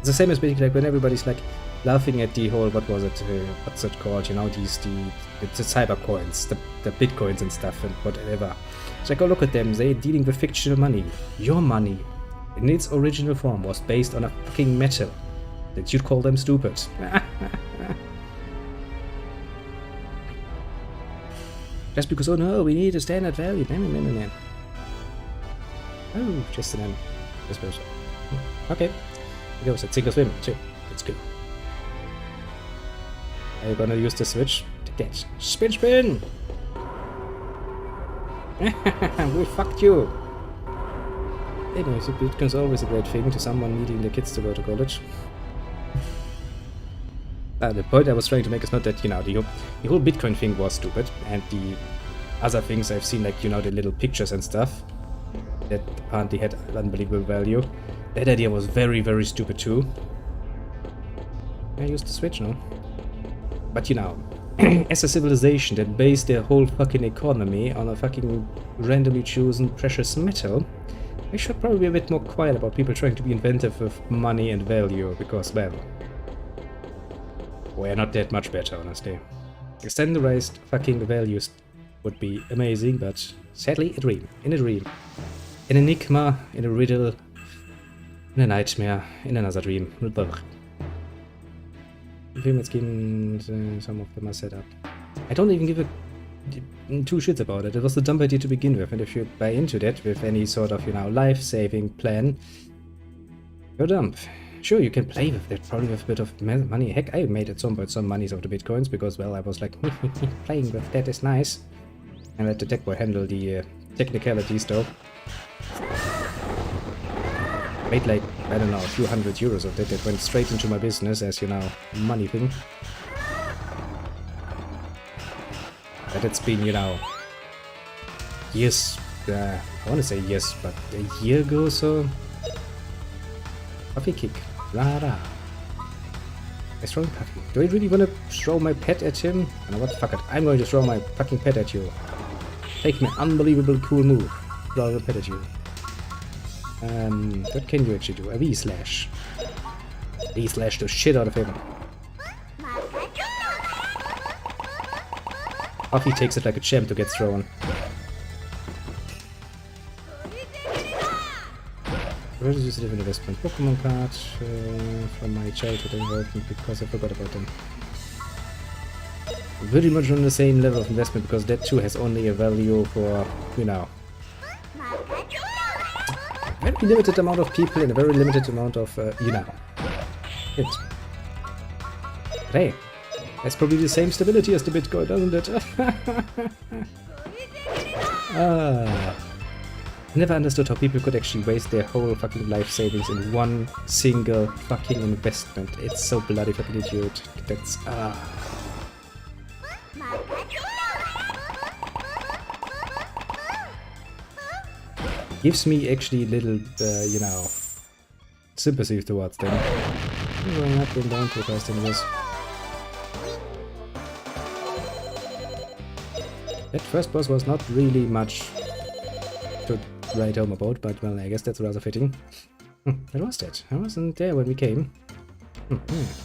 It's the same as basically like when everybody's like laughing at the whole, what was it, what's it called, you know, the cyber coins, the bitcoins and stuff and whatever. It's like, oh, look at them, they're dealing with fictional money. Your money, in its original form, was based on a fucking metal. That you'd call them stupid. Just because, oh no, we need a standard value. No. Oh, just an M. Okay. Here goes, let's sink or swim. So, let's go. Are you gonna use the switch? Take that. Spin! We fucked you! Anyways, Bitcoin's always a great thing to someone needing their kids to go to college. The point I was trying to make is not that, you know, the whole Bitcoin thing was stupid, and the other things I've seen, like, you know, the little pictures and stuff, that apparently had unbelievable value. That idea was very, very stupid too. I used the switch, no? But, you know, as a civilization that based their whole fucking economy on a fucking randomly chosen precious metal, we should probably be a bit more quiet about people trying to be inventive with money and value, because, well, we're not that much better, honestly. Standardized fucking values would be amazing, but sadly, a dream. In a dream. An enigma, in a riddle, in a nightmare, in another dream. Pyramid schemes, some of them are set up. I don't even give a two shits about it. It was a dumb idea to begin with, and if you buy into that with any sort of, you know, life-saving plan, you're dumb. Sure, you can play with it, probably with a bit of money. Heck, I made at some point some monies of the bitcoins, because, well, I was like, playing with that is nice. And let the tech boy handle the technicalities, though. Made like, I don't know, a few €100 of that. That went straight into my business as, you know, money thing. But it's been, you know, years, I want to say yes, but a year ago or so. Puffy kick. Rah. I throw Puffy. Do I really want to throw my pet at him? You know what? Fuck it. I'm going to throw my fucking pet at you. Take my unbelievable cool move. Throw the pet at you. What can you actually do? A V-slash. V-slash the shit out of him. Puffy takes it like a champ to get thrown. Where did you save an investment? Pokemon card from my childhood investment, because I forgot about them. Very much on the same level of investment, because that too has only a value for, you know, a very limited amount of people in a very limited amount of, you know, hits. But hey, that's probably the same stability as the Bitcoin, doesn't it? Never understood how people could actually waste their whole fucking life savings in one single fucking investment. It's so bloody fucking idiot. That's gives me actually little, you know, sympathy towards them. Well, I've been down to casting this. That first boss was not really much to write home about, but well, I guess that's rather fitting. What was that? I wasn't there when we came.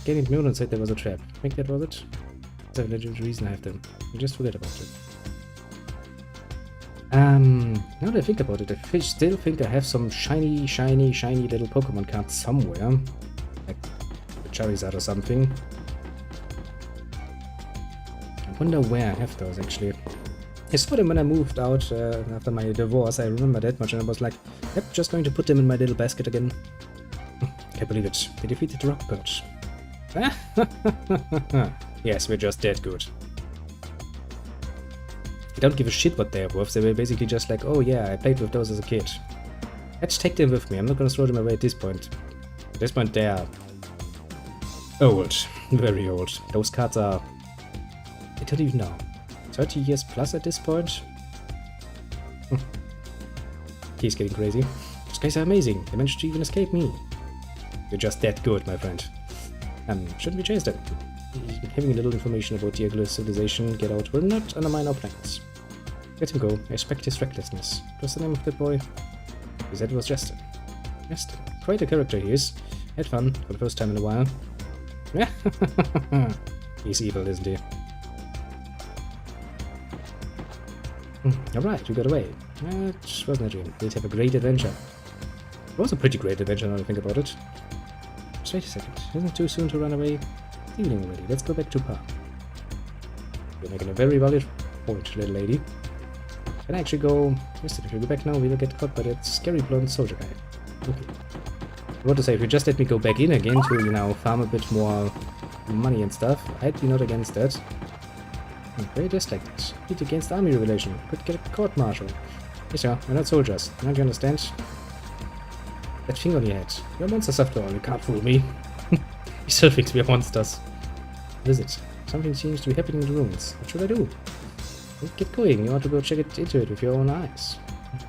Getting Mutant said there was a trap. I think that was it. That's a legit reason I have them. I just forget about it. Now that I think about it, I still think I have some shiny little Pokemon cards somewhere. Like the Charizard or something. I wonder where I have those actually. I saw them when I moved out after my divorce, I remember that much, and I was like, yep, just going to put them in my little basket again. Can't believe it. They defeated the Rock Perch. Yes, we're just that good. They don't give a shit what they're worth, they were basically just like, oh yeah, I played with those as a kid. Let's take them with me, I'm not gonna throw them away at this point. At this point they're old, very old. Those cards are, I don't even know, 30 years plus at this point? He's getting crazy. Those guys are amazing, they managed to even escape me. You're just that good, my friend. Shouldn't we chase them? Having a little information about the Aglo civilization, get out, will not undermine our plans. Let him go, I respect his recklessness. What's the name of that boy? He said it was Justin. Justin. Quite a character he is. Had fun for the first time in a while. He's evil, isn't he? Alright, we got away. It wasn't a dream. We did have a great adventure. It was a pretty great adventure now that I think about it. Just wait a second. Isn't it too soon to run away? It's evening already. Let's go back to Pa. You're making a very valid point, little lady. Can I actually go... Listen, if we go back now, we will get caught by that scary blonde soldier guy. Okay. I want to say, if you just let me go back in again to, you know, farm a bit more money and stuff, I'd be not against that. Very distracted. Heat against army revelation. Could get a court-martial. Yes, sir. We're not soldiers. Don't you understand? That thing on your head. You're monsters after all. You can't fool me. He still thinks we're monsters. Visit. Something seems to be happening in the ruins. What should I do? Well, get going. You ought to go check it into it with your own eyes.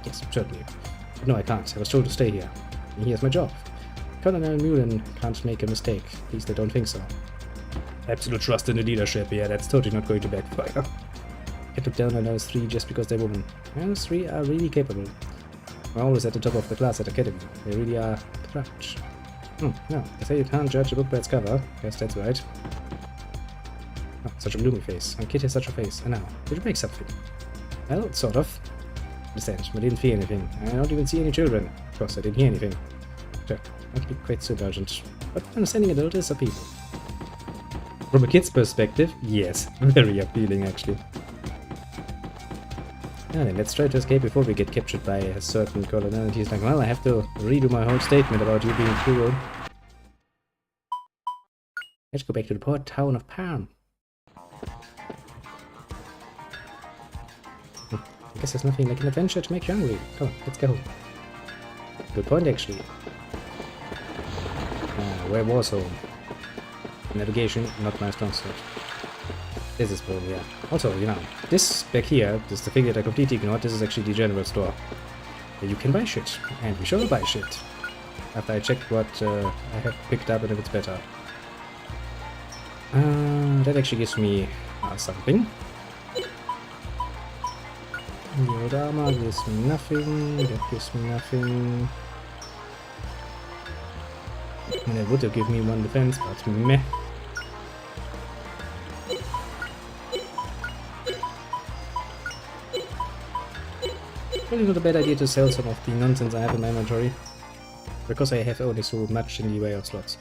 Yes, certainly. But no, I can't. I was told to stay here. And here's my job. Colonel Mullen can't make a mistake. At least I don't think so. Absolute trust in the leadership. Yeah, that's totally not going to backfire. I took down on those 3 just because they're women. And those 3 are really capable. We're always at the top of the class at Academy. They really are clutch. No, they say you can't judge a book by its cover. Yes, that's right. Oh, such a gloomy face. And Kid has such a face. And now, did you break something? Well, sort of. Understand, I didn't feel anything. I don't even see any children. Of course, I didn't hear anything. Sure, might be quite so indulgent. But understanding adults are people. From a kid's perspective, yes, very appealing actually. Now then, let's try to escape before we get captured by a certain colonel. And he's like, well, I have to redo my whole statement about you being cruel. Let's go back to the port town of Palm. I guess there's nothing like an adventure to make you hungry. Come on, let's go. Good point, actually. Where was home? Navigation, not my strong suit. This is probably, yeah. Also, you know, this back here, this is the thing that I completely ignored, this is actually the general store. Where you can buy shit. And we shall buy shit. After I checked what I have picked up and if it's better. That actually gives me something. The old armor gives me nothing, that gives me nothing. And it would have given me 1 defense, but meh. Probably not a bad idea to sell some of the nonsense I have in my inventory. Because I have only so much in the way of slots.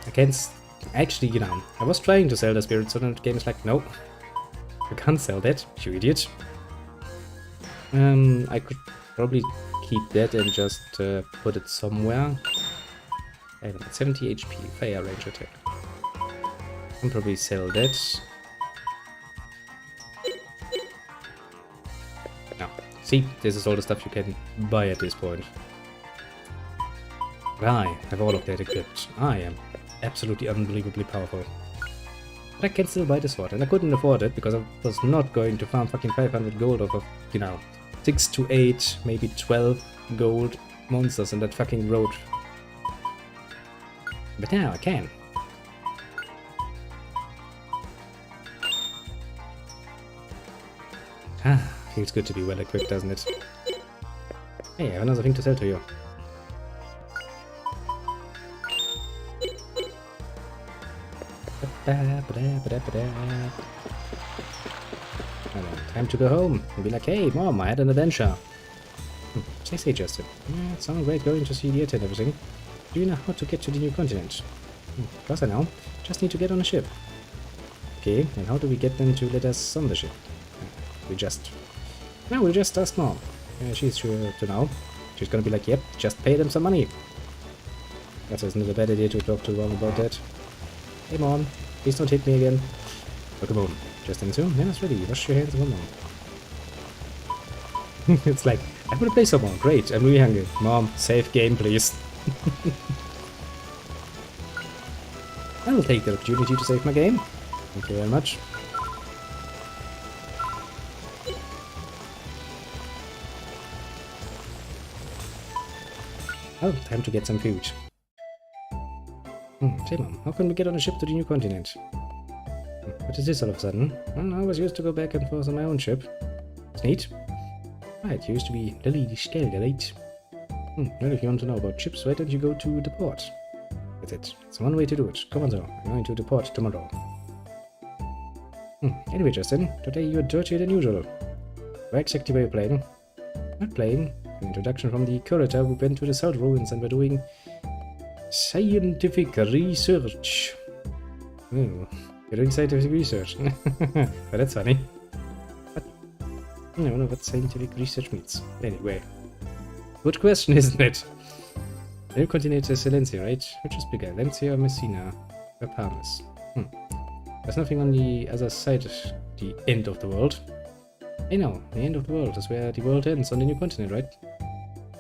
I can't... Actually, you know, I was trying to sell the spirit sword and the game is like, no. You can't sell that, you idiot. I could probably keep that and just put it somewhere. I don't know, 70 HP, fire range attack. I can probably sell that. No. See, this is all the stuff you can buy at this point. But I have all of that equipped. I am absolutely unbelievably powerful. But I can still buy the sword, and I couldn't afford it because I was not going to farm fucking 500 gold off of, you know, 6 to 8, maybe 12 gold monsters in that fucking road. But now I can. Feels good to be well equipped, doesn't it? Hey, I have another thing to sell to you. Time to go home and be like, hey mom, I had an adventure. Say Justin. Yeah, it sounds great going to see the Earth and everything. Do you know how to get to the new continent? Of course I know. Just need to get on a ship. Okay, and how do we get them to let us on the ship? We'll just ask mom. She's sure to know. She's gonna be like, yep, just pay them some money. That isn't a bad idea to talk to mom about that. Hey mom, please don't hit me again. Look at mom. Just in soon. Yeah, it's ready. Wash your hands, mom. It's like, I want to play some more. Great, I'm really hungry. Mom, save game, please. I will take the opportunity to save my game. Thank you very much. Oh, time to get some food. Say mom, how can we get on a ship to the new continent? What is this all of a sudden? Well, I was used to go back and forth on my own ship. It's neat. Right, used to be Lily Skelgerate. Well, if you want to know about ships, why don't you go to the port? That's it. It's one way to do it. Come on, though. I'm going to the port tomorrow. Anyway, Justin, today you're dirtier than usual. Why exactly were you playing? Not playing. An introduction from the curator. We went to the Salt Ruins and we're doing scientific research. Oh, you're doing scientific research. But that's funny. But I don't know what scientific research means. Anyway. Good question, isn't it? Then continue to Silencia, right? Which is bigger, Lencia or Messina? Or Parmes? There's nothing on the other side of the end of the world. I know, the end of the world is where the world ends on the new continent, right?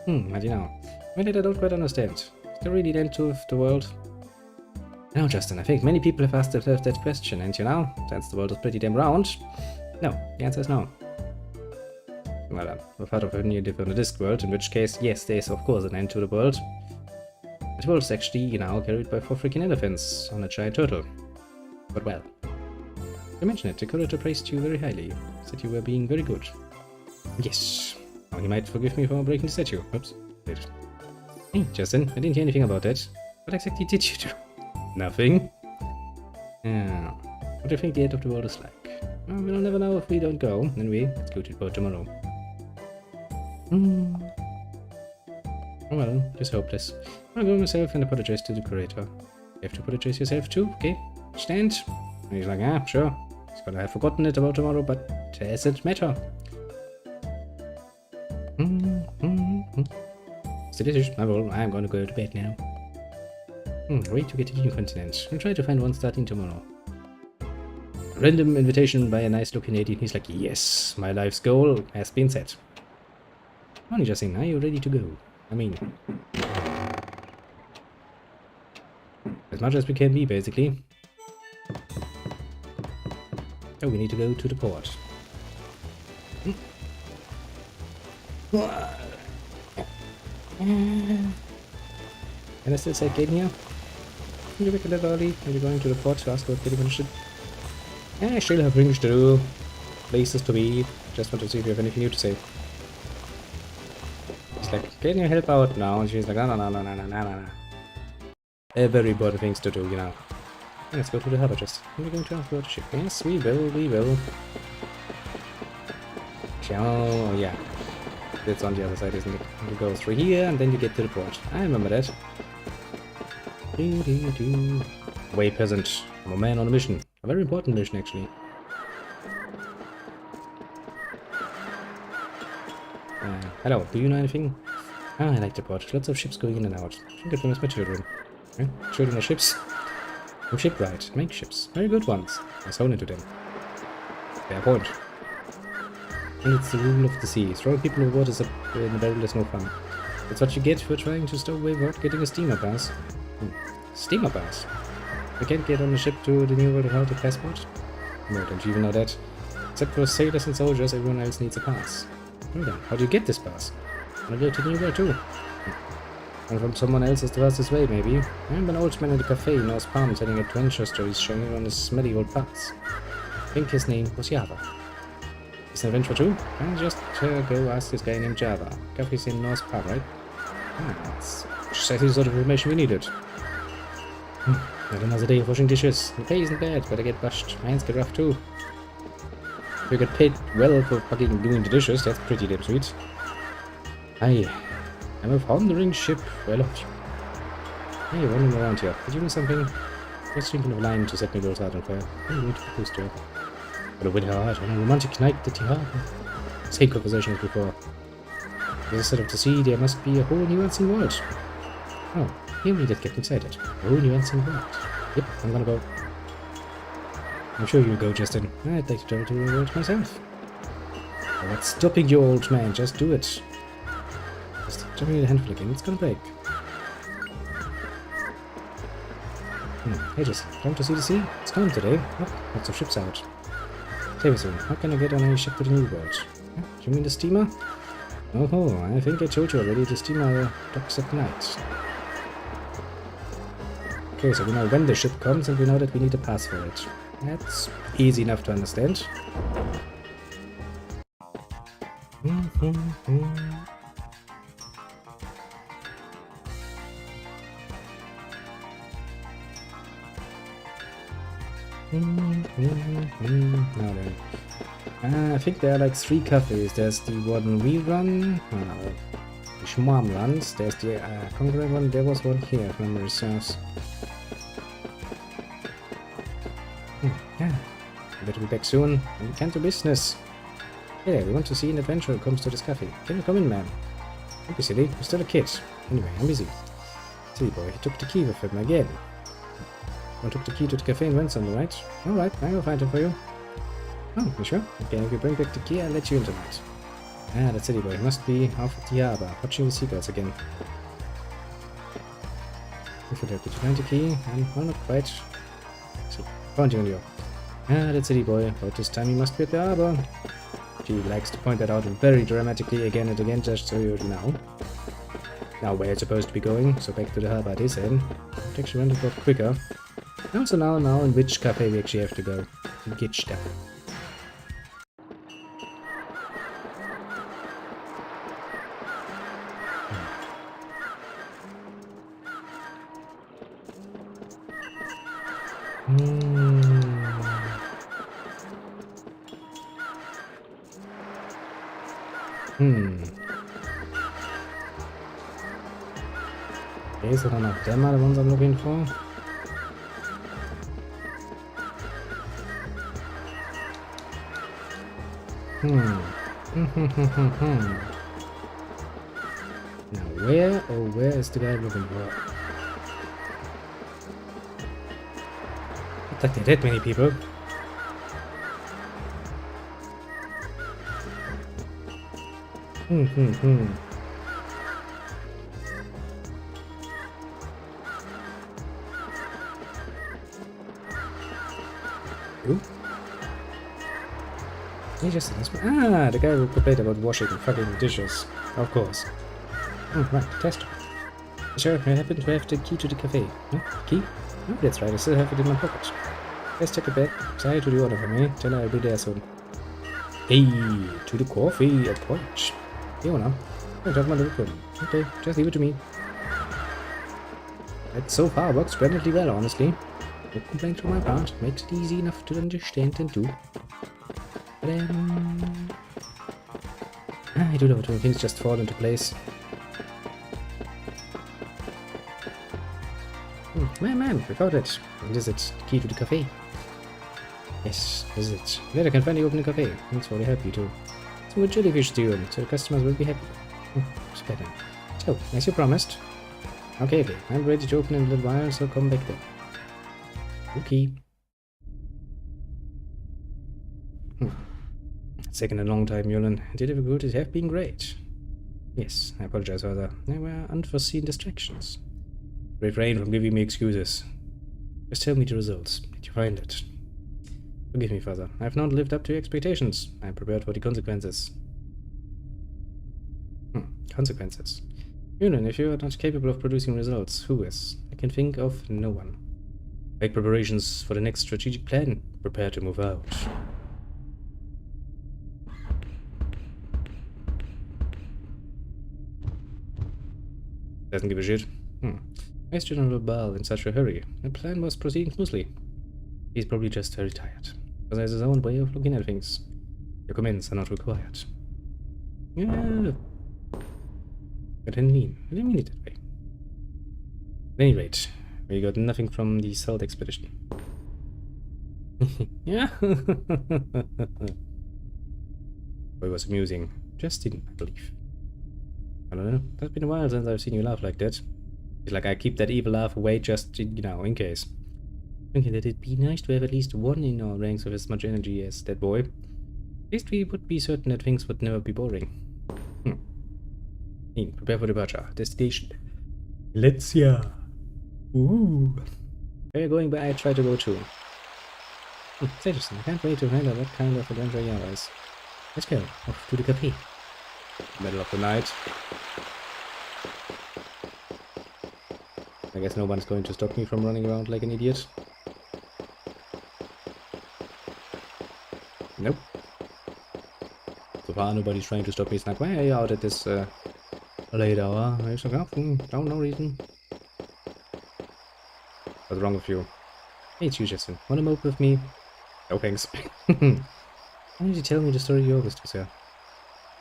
I don't know. Well, I don't quite understand. Is there really the end of the world? No, Justin, I think many people have asked themselves that question, and you know, since the world is pretty damn round, no, the answer is no. Well, we're part of a new different disk world, in which case, yes, there is of course an end to the world. The world is actually, you know, carried by 4 freaking elephants on a giant turtle. But well, you mentioned it, the curator praised you very highly, said you were being very good. Yes. Now he might forgive me for breaking the statue. Oops. Wait. Hey, Justin, I didn't hear anything about that. What exactly did you do? Nothing? Yeah. What do you think the end of the world is like? Well, we'll never know if we don't go. Anyway, let's go to the port tomorrow. Oh well, just hopeless. I'll go myself and apologize to the curator. You have to apologize yourself too, okay? Stand? And he's like, ah, sure. He's gonna have forgotten it about tomorrow, but it doesn't matter. It's delicious. I'm gonna go to bed now. Wait to get to the new continent. I'll try to find one starting tomorrow. Random invitation by a nice looking lady. He's like, yes, my life's goal has been set. Only just saying, are you ready to go? I mean, as much as we can be, basically. Oh, we need to go to the port. Can I still say Grandia? Can you wake a little early? Are you going to the port to ask about getting on ship? I still have things to do, places to be. Just want to see if you have anything new to say. It's like, can you help out now? And she's like, no. Very important things to do, you know. Let's go to the harbor just. Are we going to ask about the ship? Yes, we will. Oh, yeah. It's on the other side, isn't it? You go through here and then you get to the port. I remember that. Way peasant. I'm a man on a mission. A very important mission, actually. Hello, do you know anything? Ah, I like the port. Lots of ships going in and out. I think it's my children. Children are ships. I'm shipwright. Make ships. Very good ones. I sewn into them. Fair point. And it's the rule of the sea. Throwing people overboard is in the barrel is no fun. That's what you get for trying to stow away without getting a steamer pass. Steamer pass? You can't get on a ship to the new world without a passport? No, don't you even know that? Except for sailors and soldiers, everyone else needs a pass. Well then, how do you get this pass? I'll go to the new world too. And from someone else's the fastest way, maybe. I remember an old man in the cafe in North Palm telling adventure stories showing everyone his smelly old pass. I think his name was Java. It's an adventure too? I'll just go ask this guy named Java. Cafe's in North Palm, right? That's exactly the sort of information we needed. Not another day of washing dishes. The pay isn't bad, but I get bashed. My hands get rough too. If you get paid well for fucking doing the dishes, that's pretty damn sweet. I'm a wandering ship. Well, hey, you're running around here. Did you do something? Just thinking of a line to set me girl's heart on fire. I need to propose to her. But a win her heart on a romantic night that you have. Same conversation as before. Instead of the sea, there must be a whole nuancing world. Oh, here we did get excited. A whole nuancing world. Yep, I'm gonna go. I'm sure you'll go, Justin. I'd like to travel to the world myself. Oh, what's stopping you, old man? Just do it. Just jumping in the handful again, it's gonna break. Hey, Justin, come to see the sea? It's calm today. Look, lots of ships out. Tell me soon, how can I get on a ship to the new world? Do you mean the steamer? Oh, I think I told you already, the steamer docks at night. Okay, so we know when the ship comes and we know that we need a pass for it. That's easy enough to understand. Now then. I think there are like 3 cafes. There's the one we run, the Schmam runs, there's the concurrent one, there was one here, if memory serves. Yeah, I better be back soon, and we can do business. Yeah, we want to see an adventurer who comes to this cafe. Can you come in, man? Don't be silly, you're still a kid. Anyway, I'm busy. Silly boy, he took the key with him again. One took the key to the cafe and went somewhere, right? Alright, I will find him for you. Oh, you sure? Okay, if you bring back the key, I'll let you in tonight. Ah, that silly boy must be off at the harbor, watching the seagulls again. If you did you find the key? And well, not quite. See, found you in New York. Ah, that silly boy, about this time he must be at the harbor. She likes to point that out very dramatically again and again, just so you know. Now where it's supposed to be going, so back to the harbor it is then. It actually went a lot quicker. Also now in which cafe we actually have to go. Get stuff. Okay, so then them are the ones I'm looking for. Now where is the guy looking for? Not like there are that many people. Who? He just the guy who complained about washing fucking dishes. Of course. Right, test. Sure, I happen to have the key to the cafe. Huh? Key? Oh, that's right, I still have it in my pocket. Let's take it back. Say to the order for me. Tell her I'll be there soon. Hey, to the coffee at Porch. You know. I'll have my little room. Okay, just leave it to me. That so far works splendidly well, honestly. No complaints from my part. Makes it easy enough to understand and do. But I do love it when things just fall into place. Man, we got it. What is it? The key to the cafe? Yes, this is it. Glad I can finally open the cafe. Thanks for the help, you two. Some jellyfish stew, so the customers will be happy. Spreading. So, as you promised. Okay, I'm ready to open in a little while, so come back then. Okay. It's taken a long time, Yulan. The difficulties have been great. Yes, I apologize, Father. There were unforeseen distractions. Refrain from giving me excuses. Just tell me the results. Did you find it? Forgive me, Father. I have not lived up to your expectations. I am prepared for the consequences. Consequences. Yulan, if you are not capable of producing results, who is? I can think of no one. Make preparations for the next strategic plan. Prepare to move out. Doesn't give a shit. Why is General Ball in such a hurry? The plan was proceeding smoothly. He's probably just very tired. Because he has his own way of looking at things. Your comments are not required. Yeah. I didn't mean it that way. At any rate, we got nothing from the Salt expedition. Yeah. It was amusing. Just didn't believe. I don't know. It's been a while since I've seen you laugh like that. It's like I keep that evil laugh away just, in case. Thinking that it'd be nice to have at least one in our ranks with as much energy as that boy. At least we would be certain that things would never be boring. Prepare for departure. Destination. Let's Ooh. Where are you going, but I try to go too. It's interesting. I can't wait to find out what kind of adventure you are. Let's go. Off to the cafe. Middle of the night. I guess no one's going to stop me from running around like an idiot. Nope. So far nobody's trying to stop me. It's like, why are you out at this late hour? It's like, no reason. What's wrong with you? Hey, it's you, Jason. Wanna mope with me? No thanks. Why don't you tell me the story you always do, sir?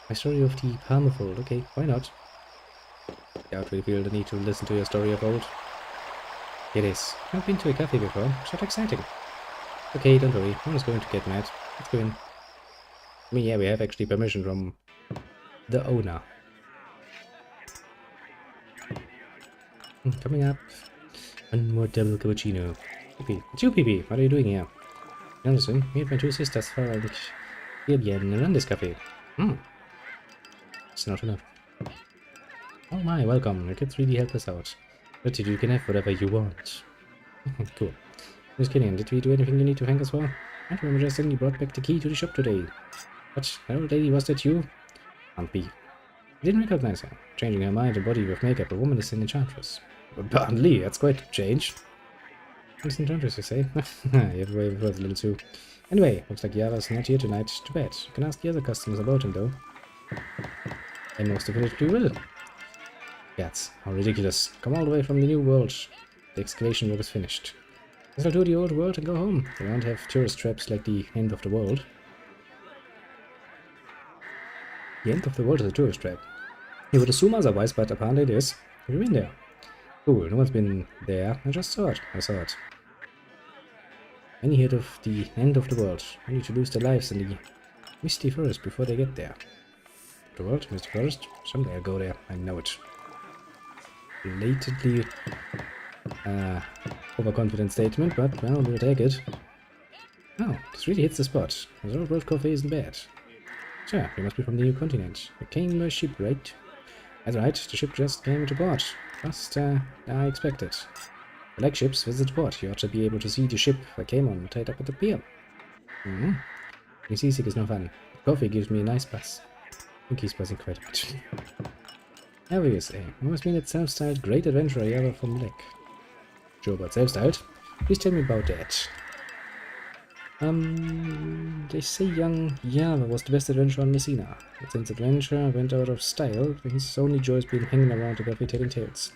My story of the Palmerfold. Okay, why not? Doubt we feel the need to listen to your story of old. It is. I've been to a cafe before. It's not exciting. Okay, don't worry. No one's going to get mad. Let's go in. I mean, yeah, we have actually permission from the owner. Coming up. One more double cappuccino. PP. It's you, PP. What are you doing here? Anderson, me and my two sisters found Fabian run this cafe. It's not enough. Oh my, welcome. The kids really help us out. But you can have whatever you want. Cool. Just kidding. Did we do anything you need to thank us for? I remember just you brought back the key to the shop today. What? Old lady, was that you? Aunt B. I didn't recognize her. Changing her mind and body with makeup, a woman is an enchantress. Apparently, that's quite a change. It's enchantress, you say? Yeah, you have a way of words a little too. Anyway, looks like Yava's not here tonight. Too bad. You can ask the other customers about him, though. And most definitely will. Cats, how ridiculous. Come all the way from the new world. The excavation work is finished. Guess I'll do the old world and go home. They won't have tourist traps like the end of the world. The end of the world is a tourist trap. You would assume otherwise, but apparently it is. Have you been there? Cool, no one's been there. I just saw it. I saw it. Many heard of the end of the world. I need to lose their lives in the misty forest before they get there. The world, misty forest? Someday I'll go there. I know it. Blatantly overconfident statement, but well, we'll take it. Oh, this really hits the spot. The old world coffee isn't bad. Sure, you must be from the new continent. You came by ship, right? That's right, the ship just came to port. Just, I expected. I like ships, visit port. You ought to be able to see the ship I came on tied up at the pier. Being seasick is no fun. Coffee gives me a nice buzz. I think he's buzzing quite a bit. However you say, almost mean it's self-styled great adventurer ever from Black. Sure about self-styled? Please tell me about that. They say young Java was the best adventurer on Messina. But since adventure went out of style, his only joy has been hanging around the cafe telling tales.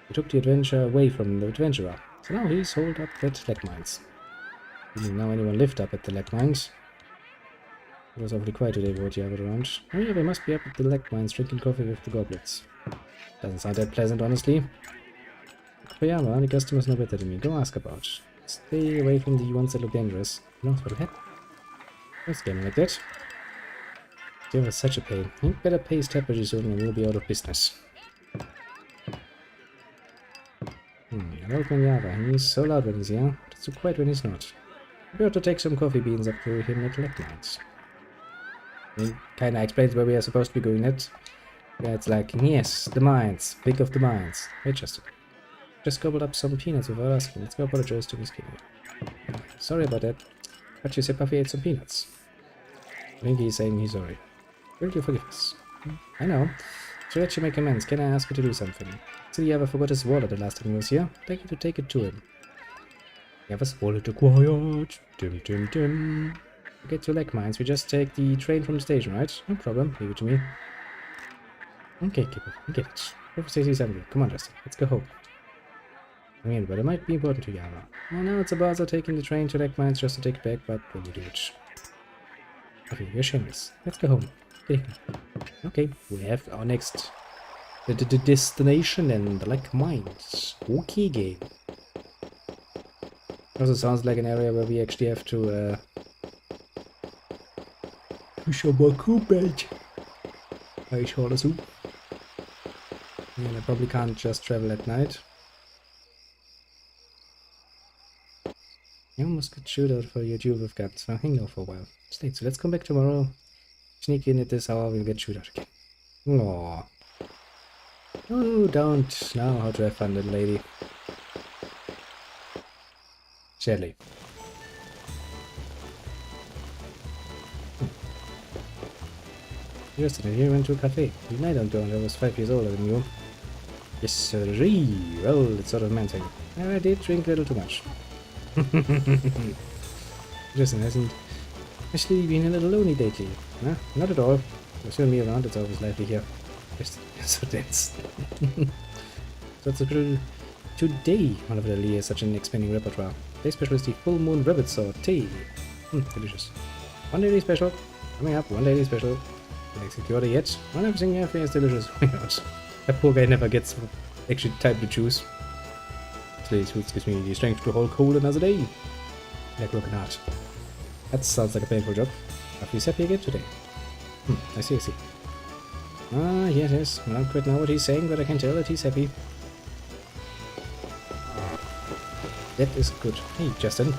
He took the adventure away from the adventurer, so now he's holed up at leg mines. Didn't know anyone lived up at the leg mines. It was awfully quiet today without Java around. Oh yeah, they must be up at the leg mines drinking coffee with the goblets. Doesn't sound that pleasant, honestly. For Java, the customers know better than me. Go ask about. Stay away from the ones that look dangerous. Who knows what'll happen? What's game like that? Java is such a pain. He'd better pay his tab pretty soon and we'll be out of business. An old man Java. He's so loud when he's here, but it's so quiet when he's not. We ought to take some coffee beans up to him at leg mines. He kinda explains where we are supposed to be going next. Yeah, it's like, yes, the mines. Think of the mines. Wait, Justin. Just gobbled up some peanuts without asking. Let's go apologize to Miss Kitty. Sorry about that. But you said Puffy ate some peanuts. I think he's saying he's sorry. Will you forgive us? I know. To let you make amends, can I ask you to do something? Did he ever forgot his wallet the last time he was here? I'd like you to take it to him. He has his wallet acquired. Dim dim dim. To get to leg mines, we just take the train from the station, right? No problem. Leave it to me. Okay, Kipper. I get it. Perfect safety is hungry. Come on, Justin. Let's go home. I mean, but it might be important to Yara. Well, now it's a bother taking the train to leg mines just to take it back, but will you do it? Okay, you're shameless. Let's go home. Okay, we have our next destination and the leg mines. Okay, game. Also sounds like an area where we actually have to push our bed. I sure do. And I probably can't just travel at night. You almost got shootout for your duel with guns, so hang on for a while. Stay, so let's come back tomorrow. Sneak in at this hour, we'll get shootout again. Aww. Oh, don't know how to have fun, little lady. Sadly. Yesterday, he went to a cafe. Even I don't go, and I was 5 years older than you. Yes, sirree. Well, it's sort of man thing. I did drink a little too much. Justin hasn't actually been a little lonely lately. No, not at all. There's still me around, it's always lively here. Just so dense. So it's a little today. Wonderfully is such an expanding repertoire. Today's special is the Full Moon Rabbit Saute. Delicious. One daily special. Coming up, one daily special. Didn't execute the order yet. One everything is delicious. Why not? That poor guy never gets actually time to choose. Today's food gives me the strength to hold cold another day. Like working hard. That sounds like a painful job. Are you happy again today? I see, I see. Ah, yes. I don't quite know what he's saying, but I can tell that he's happy. That is good. Hey, Justin.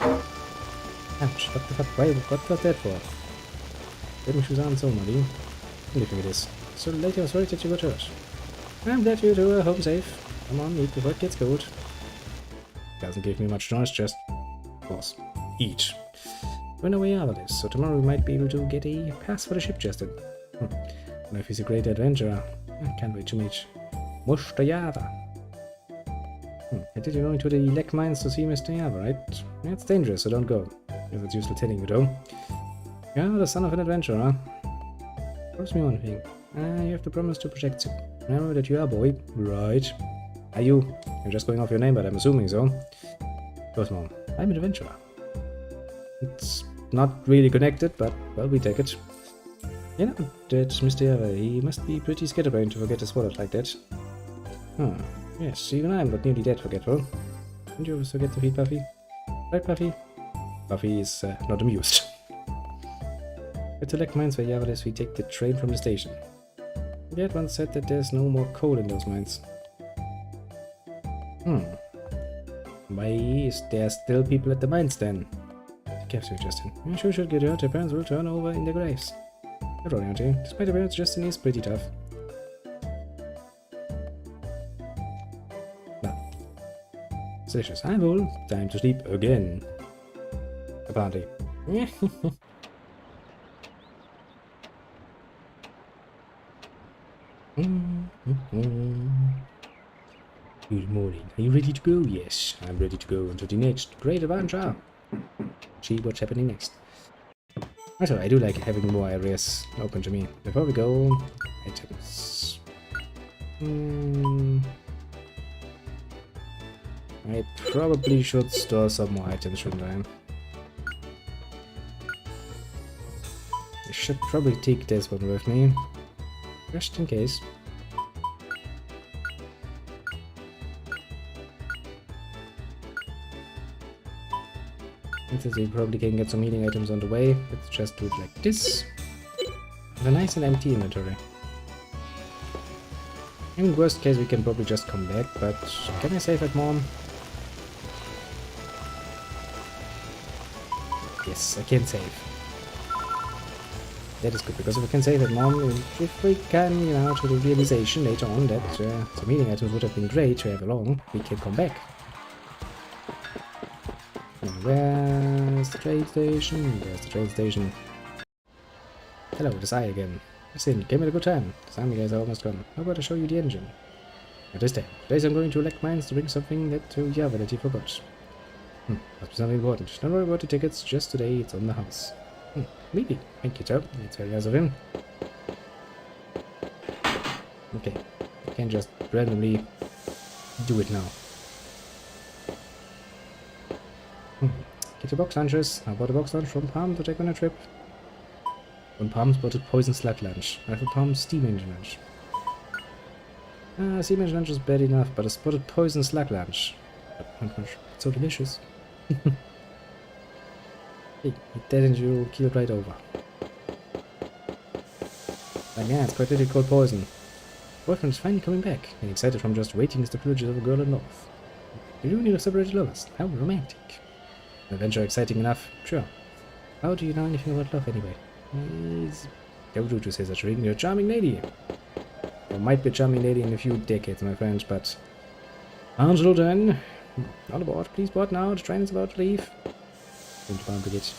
Ouch, what the fuck? Why? What was that for? Let me shoes on so muddy. Leaving it is. So late, I was worried that you got hurt. I'm glad you two are home safe. Come on, eat before it gets cold. Doesn't give me much choice, just, of course, eat. We're no way out of this, so tomorrow we might be able to get a pass for the ship, Justin. Life is a great adventurer. I can't wait to meet Mustayava. I did you going to the Lek mines to see Mr. Yava, right? It's dangerous, so don't go. If it's useful telling you though. You're the son of an adventurer. Promise me one thing. You have to promise to protect you. Remember that you are a boy. Right. Are you? I'm just going off your name, but I'm assuming so. Of course, Mom. I'm an adventurer. It's not really connected, but, well, we take it. You know, that Mr. Yava, he must be pretty scatterbrained to forget his wallet like that. Yes, even I'm not nearly that forgetful. Don't you always forget to feed Buffy? Right, Buffy? Buffy is not amused. At the Lek mines where Yava is, we take the train from the station. Dad once said that there's no more coal in those mines. Why is there still people at the mines then? Capture Justin. You sure should get hurt, your parents will turn over in their graves. You're right, aren't you? Despite the parents, Justin is pretty tough. Well. Delicious. I'm full. Time to sleep again. Apparently. Good morning. Are you ready to go? Yes, I'm ready to go into the next great adventure. See what's happening next. Also, I do like having more areas open to me. Before we go, items. I probably should store some more items, shouldn't I? I should probably take this one with me, just in case. Since we probably can get some healing items on the way, let's just do it like this. Have a nice and empty inventory. In worst case, we can probably just come back, but can I save at Mom? Yes, I can save. That is good, because if we can save at Mom, if we can, you know, to the realization later on that some healing items would have been great to have along, we can come back. Where's the train station? There's the train station. Hello, it is I again. Listen, came at a good time. The zombie guys are almost gone. How about I show you the engine? At this time. Today I'm going to Lek mines to bring something that to Java that he forgot. Must be something important. Don't worry about the tickets, just today it's on the house. Maybe. Thank you, Joe. That's very nice of him. Okay. I can't just randomly do it now. Get your box lunches. I bought a box lunch from Palm to take on a trip. From Palm spotted poison slug lunch. I from Palm steam engine lunch. Steam engine lunch is bad enough, but a spotted poison slug lunch. It's so delicious. Hey, eat that and you'll keel right over. Like, yeah, it's quite literally cold poison. Boyfriend is finally coming back, and excited from just waiting as the privileges of a girl in love. The reunion of separated lovers. How romantic. An adventure exciting enough? Sure. How do you know anything about love anyway? Please. Don't do to say such a thing. You're a charming lady. Or might be a charming lady in a few decades, my friends, but... Angelo then. On aboard. Please board now. The train is about to leave. Going to Palm to get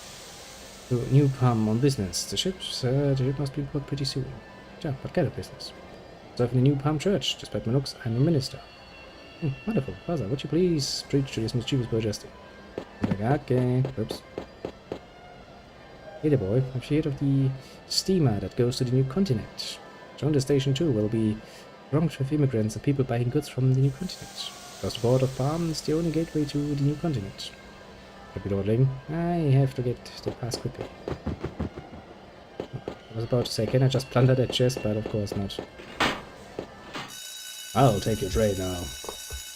to New Palm on business. The ship must be brought pretty soon. Sure, what kind of business? Serving the New Palm Church. Despite my looks, I'm a minister. Wonderful. Father, would you please preach to this mischievous boy Justin? Like, okay. Oops. Hey there, boy. I've heard of the steamer that goes to the new continent. Join the station too. We'll be Thronged with immigrants and people buying goods from the new continent. Across the board of Palm is the only gateway to the new continent. Capitolating. I have to get the pass quickly. I was about to say, can I just plunder that chest? But of course not. I'll take your trade now.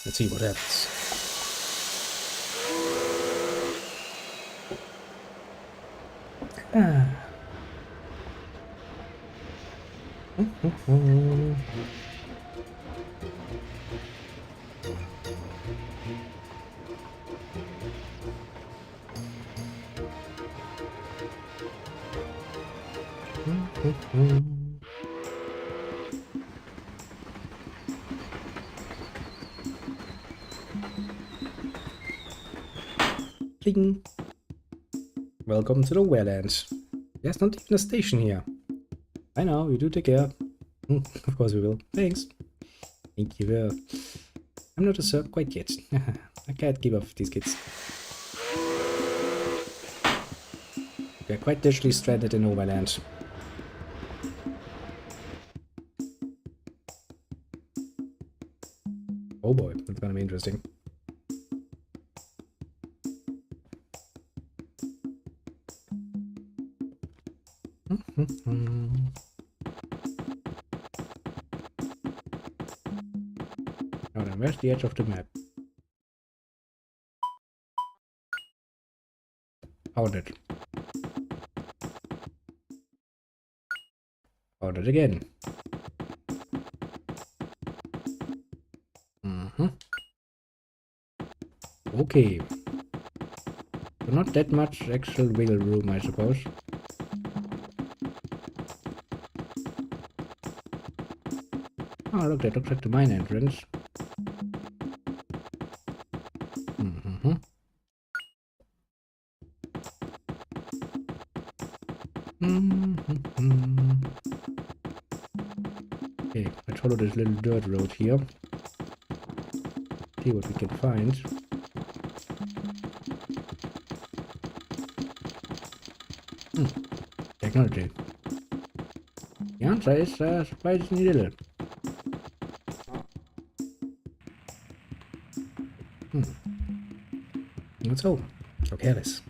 Let's see what happens. Pling. Welcome to the Wayland. There's not even a station here. I know, you do take care. Of course we will. Thanks. Thank you. I'm not a Serb quite yet. I can't keep up with these kids. We're quite literally stranded in Overland. Oh boy, that's gonna be interesting. Now then, where's the edge of the map? Found it. Found it again. Okay. So not that much actual wiggle room, I suppose. Oh, look, that looks like the mine entrance. Okay, let's follow this little dirt road here. See what we can find. Technology. The answer is surprisingly little. Not so careless.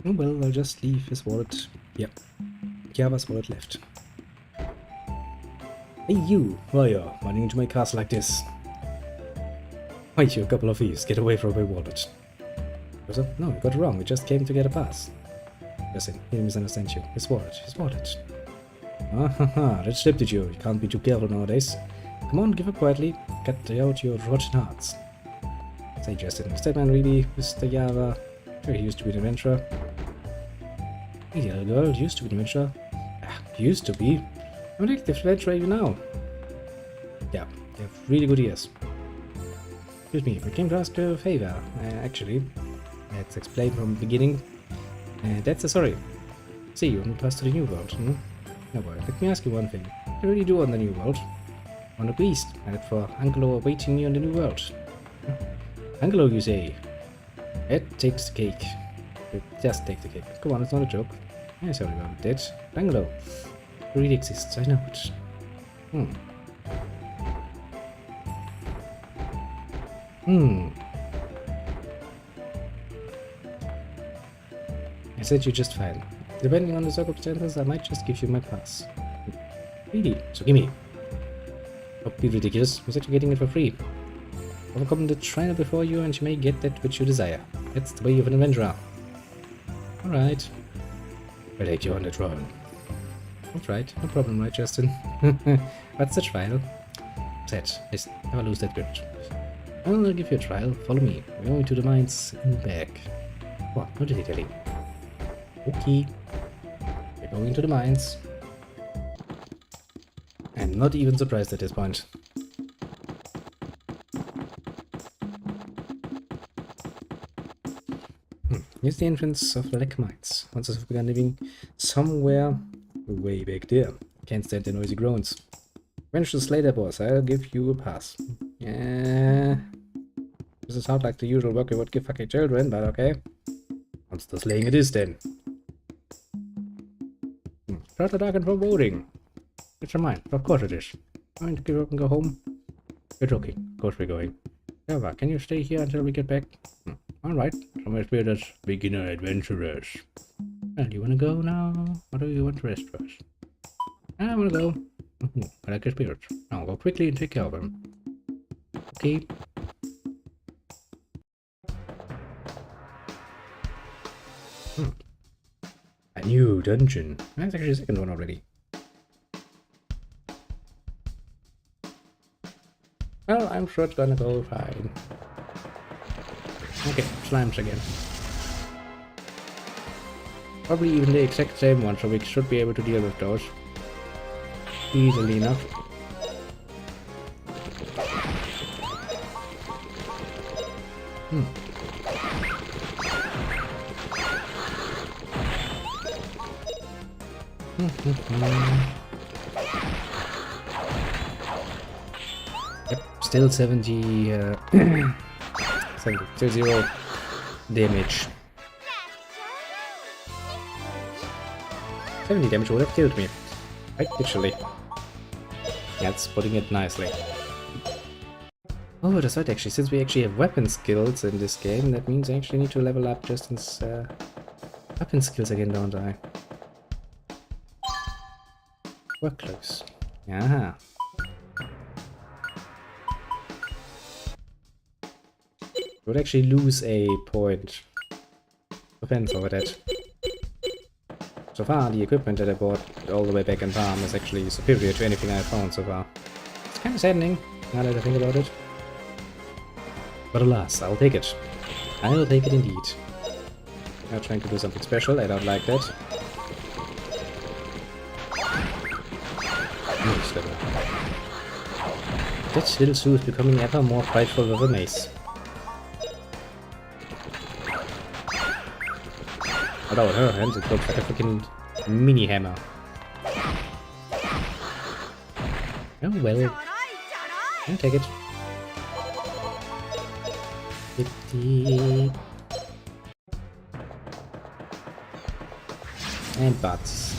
Oh well, I'll just leave his wallet. Yep. Java's wallet left. Hey you! Why are you running into my castle like this? Why you a couple of thieves, get away from my wallet. No, you got it wrong, we just came to get a pass. Listen, he misunderstands you. His wallet, his wallet. Ah ha ha, that slipped at you. You can't be too careful nowadays. Come on, give up quietly. Cut out your rotten hearts. Say Justin, is that man really Mr. Java? Sure, he used to be an adventurer. Hey, little girl, used to be an adventurer. Ah, used to be? I'm like the adventurer you now. Yeah, you have really good ears. Excuse me, we came to ask a favor. Actually, let's explain from the beginning. That's a sorry. See you on the path to the new world. No boy, let me ask you one thing. What do you really do on the new world? On the beast, and for Angelo awaiting you on the new world. Angelo, you say? It takes the cake. It just takes the cake. Come on, it's not a joke. Yeah, sorry about that. Angelo. It really exists, I know it. I said you're just fine. Depending on the circumstances, I might just give you my pass. Really? So gimme. Don't be ridiculous. You said you're getting it for free. Overcome the trainer before you and you may get that which you desire. That's the way of an adventurer. Alright. I'll take you on the trial. Alright, no problem, right, Justin? What's the trial? Set. Listen, never lose that grip. I'll give you a trial. Follow me. We're going to the mines in the back. What? What did he tell you? Okay. We're going to the mines. I'm not even surprised at this point. Here's the entrance of the Lake Mines. Once I've begun living somewhere way back there. Can't stand the noisy groans. Manage to slay that boss, I'll give you a pass. Yeah. Doesn't sound like the usual work you would give fucking children, but okay. Monster slaying it is then. Rather dark and foreboding. It's a mine, of course it is. Going to give up and go home? You're joking. Of course we're going. Eva, can you stay here until we get back? Alright. Somewhere spirited beginner adventurers. Well, do you wanna go now? Or do you want to rest first? I wanna go. I like your spirits. I'll go quickly and take care of them. Okay. A new dungeon. That's actually the second one already. Well, I'm sure it's gonna go fine. Okay, slimes again. Probably even the exact same one, so we should be able to deal with those easily enough. Yep, still 70, 70, still 0 damage. 70 damage would have killed me, right? Literally. That's putting it nicely. Oh, that's right, actually, since we actually have weapon skills in this game, that means I actually need to level up Justin's weapon skills again, don't I? Work close. Yeah. Would actually lose a point. Depends over that. So far, the equipment that I bought all the way back in farm is actually superior to anything I've found so far. It's kind of saddening, now that I think about it. But alas, I'll take it. I will take it indeed. Now trying to do something special, I don't like that. Mace level. That little Sue is becoming ever more frightful with a mace. Although her hands, it looks like a freaking mini hammer. Oh well. I'll take it. 50. And butts.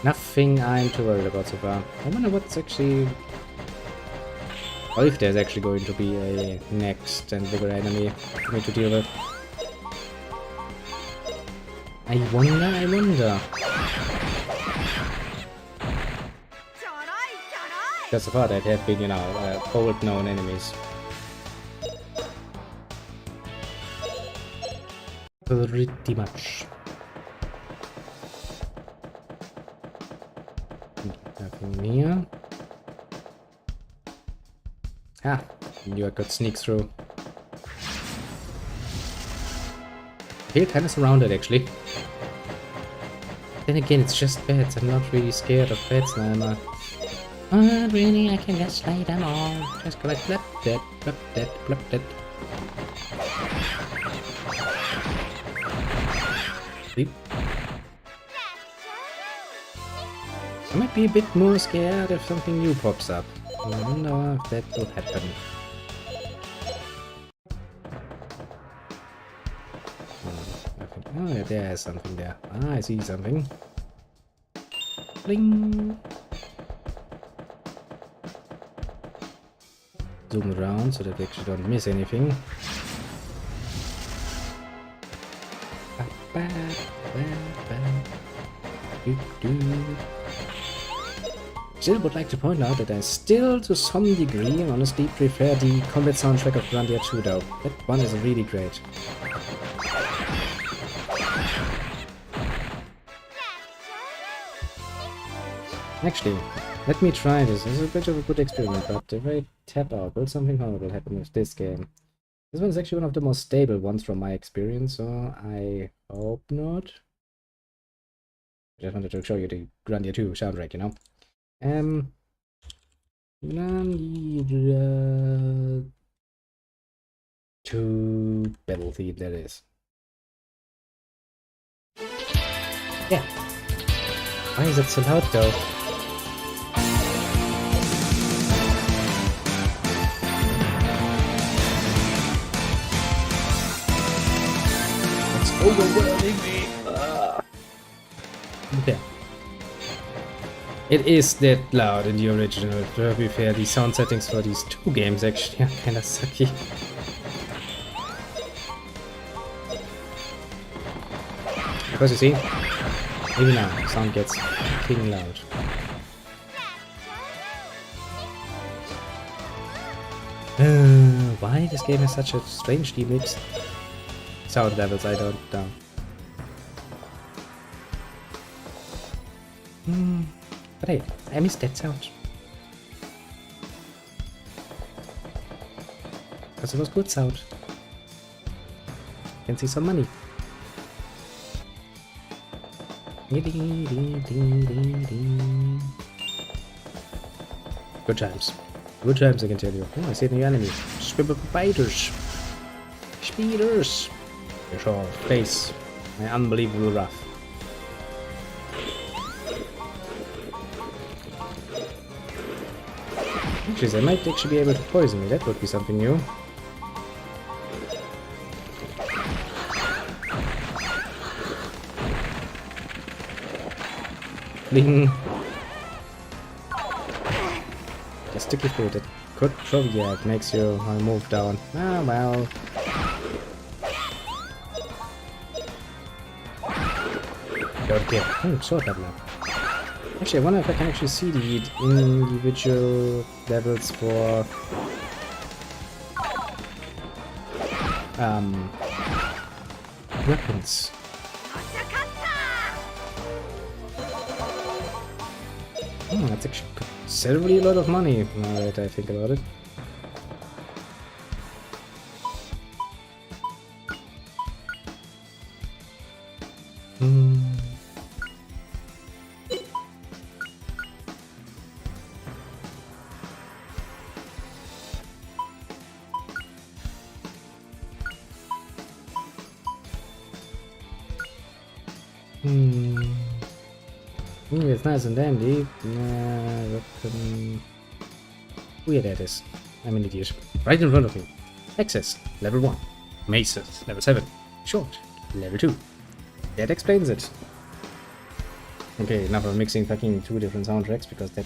Nothing I'm too worried about so far. I wonder what's actually... or if there's actually going to be a next and bigger enemy for me to deal with. I wonder. Because so far that have been, you know, old known enemies. Pretty much. Nothing here. Ah, knew I could sneak through. I feel kind of surrounded actually. Then again, it's just bats. I'm not really scared of bats now, am I? Oh, really? I can just slay them all. Just go like blip, dead, blip, dead, blip, dead. Sleep. I might be a bit more scared if something new pops up. I wonder if that will happen. Oh, yeah, there's something there. Ah, I see something. Bling! Zoom around so that we actually don't miss anything. Still would like to point out that I still, to some degree, honestly prefer the combat soundtrack of Grandia 2 though. That one is really great. Actually, let me try this. This is a bit of a good experiment, but if I tap out, will something horrible happen with this game? This one is actually one of the most stable ones from my experience, so I hope not. I just wanted to show you the Grandia 2 soundtrack, you know. Grandia 2 battle theme, that is. Yeah. Why is it so loud though? Overwhelming me. Okay. It is that loud in the original. To be fair, the sound settings for these two games actually are kinda sucky. Because you see, even now, sound gets fucking loud. Why this game has such a strangely mixed sound levels, I don't know. But hey, I missed that sound. Because it was good sound. Can see some money. Good times. Good times, I can tell you. Oh, I see a new enemy. Spiders. Spiders. Your short face. My unbelievable wrath. Actually, they might actually be able to poison me. That would be something new. Bling. The sticky food that could probably, yeah, it makes you move down. Ah, well. Okay. Oh, sword level up. Actually, I wonder if I can actually see the individual levels for weapons. That's actually considerably a lot of money now that I think about it. It's nice and dandy. Weapon. Oh yeah, that is. I'm an idiot. Right in front of me. Access, level 1. Maces, level 7. Short, level 2. That explains it. Okay, enough of mixing fucking two different soundtracks, because that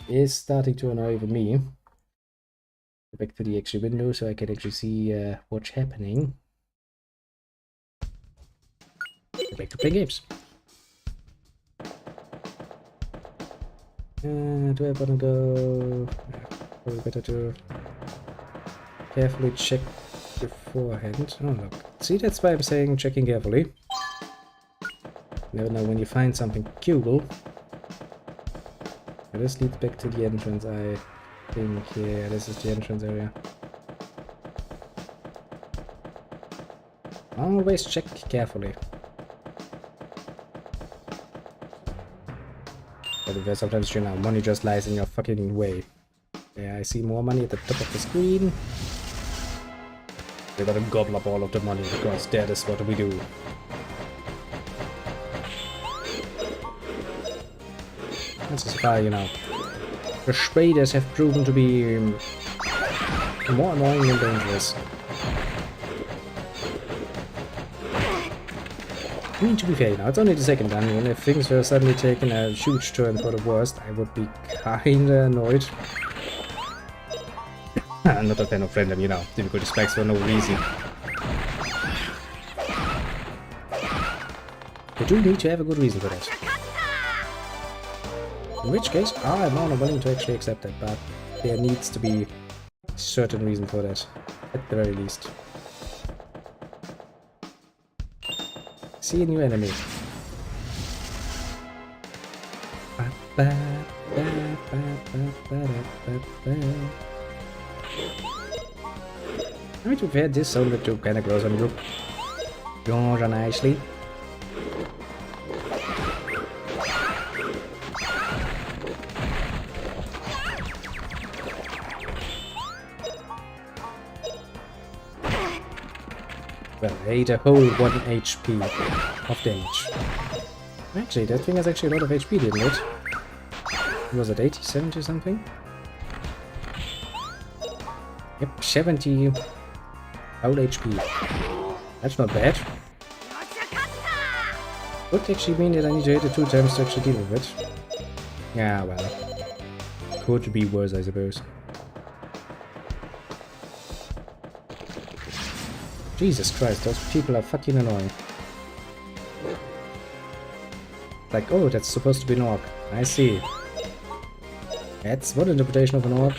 is starting to annoy even me. Go back to the actual window so I can actually see what's happening. Go back to play games. Do I want to go? Probably better to carefully check beforehand. Oh look, see, that's why I'm saying checking carefully. You never know when you find something cool. This leads back to the entrance, I think. Yeah, this is the entrance area. Always check carefully. But sometimes, you know, money just lies in your fucking way. Yeah, I see more money at the top of the screen. We gotta gobble up all of the money, because that is what we do. This is why, you know, the spiders have proven to be more annoying than dangerous. I mean, to be fair, you know, it's only the second dungeon. If things were suddenly taking a huge turn for the worst, I would be kinda annoyed. I'm not a fan of random, you know, difficulty spikes for no reason. They do need to have a good reason for that. In which case, I'm more than willing to actually accept that, but there needs to be a certain reason for that, at the very least. See a new enemy. I mean, to be fair, this sounded too kinda gross on you. You're nicely. Well, I ate a whole 1 HP of damage. Actually, that thing has actually a lot of HP, didn't it? Was it 80, 70 something? Yep, 70 whole HP. That's not bad. Would actually mean that I need to hit it 2 times to actually deal with it. Yeah, well. Could be worse, I suppose. Jesus Christ, those people are fucking annoying. Like, oh, that's supposed to be an orc. I see. That's one interpretation of an orc.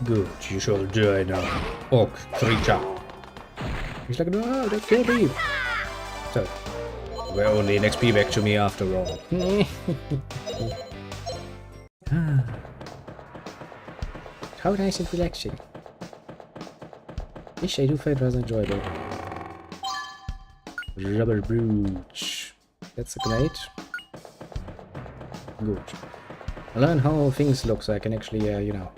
Good, you shall die now, orc creature. He's like, no, don't kill me. So, we're only an XP back to me after all. How nice and relaxing. Ish, I do find it rather enjoyable. Rubber brooch. That's great. Good. I learn how things look so I can actually, you know,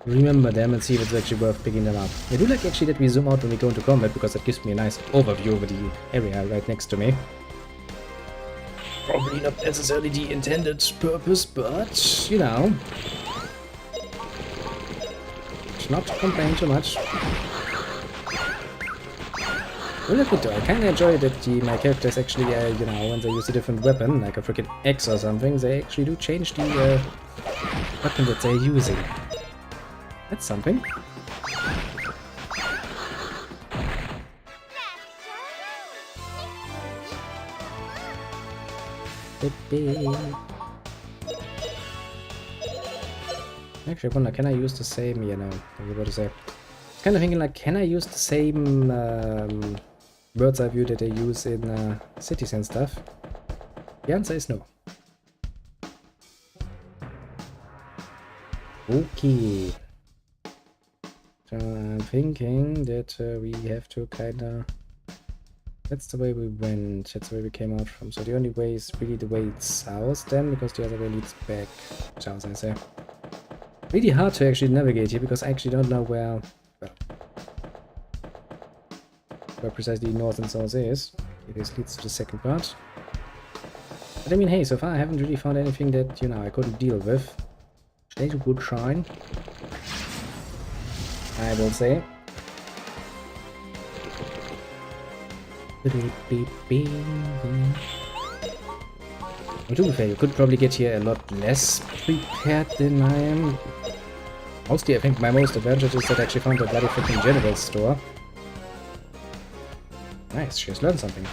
remember them and see if it's actually worth picking them up. I do like actually that we zoom out when we go into combat because that gives me a nice overview over the area right next to me. Probably not necessarily the intended purpose, but, you know, not to complain too much. Well, look at though. I kinda enjoy that my characters actually, you know, when they use a different weapon, like a freaking axe or something, they actually do change the weapon that they're using. That's something. Actually, I wonder, can I use the same, you know, I was about to say. Kind of thinking like, can I use the same bird's eye view that they use in cities and stuff? The answer is no. Okay. So I'm thinking that we have to kinda... That's the way we went, that's the way we came out from. So the only way is really the way south then, because the other way leads back south, I say. Really hard to actually navigate here because I actually don't know where, well, where precisely north and south is. Okay, this leads to the second part. But I mean, hey, so far I haven't really found anything that, you know, I couldn't deal with. Stays a good shine, I will say. Well, to be fair, you could probably get here a lot less prepared than I am. Mostly, I think my most advantage is that I actually found a bloody freaking general store. Nice, she has learned something.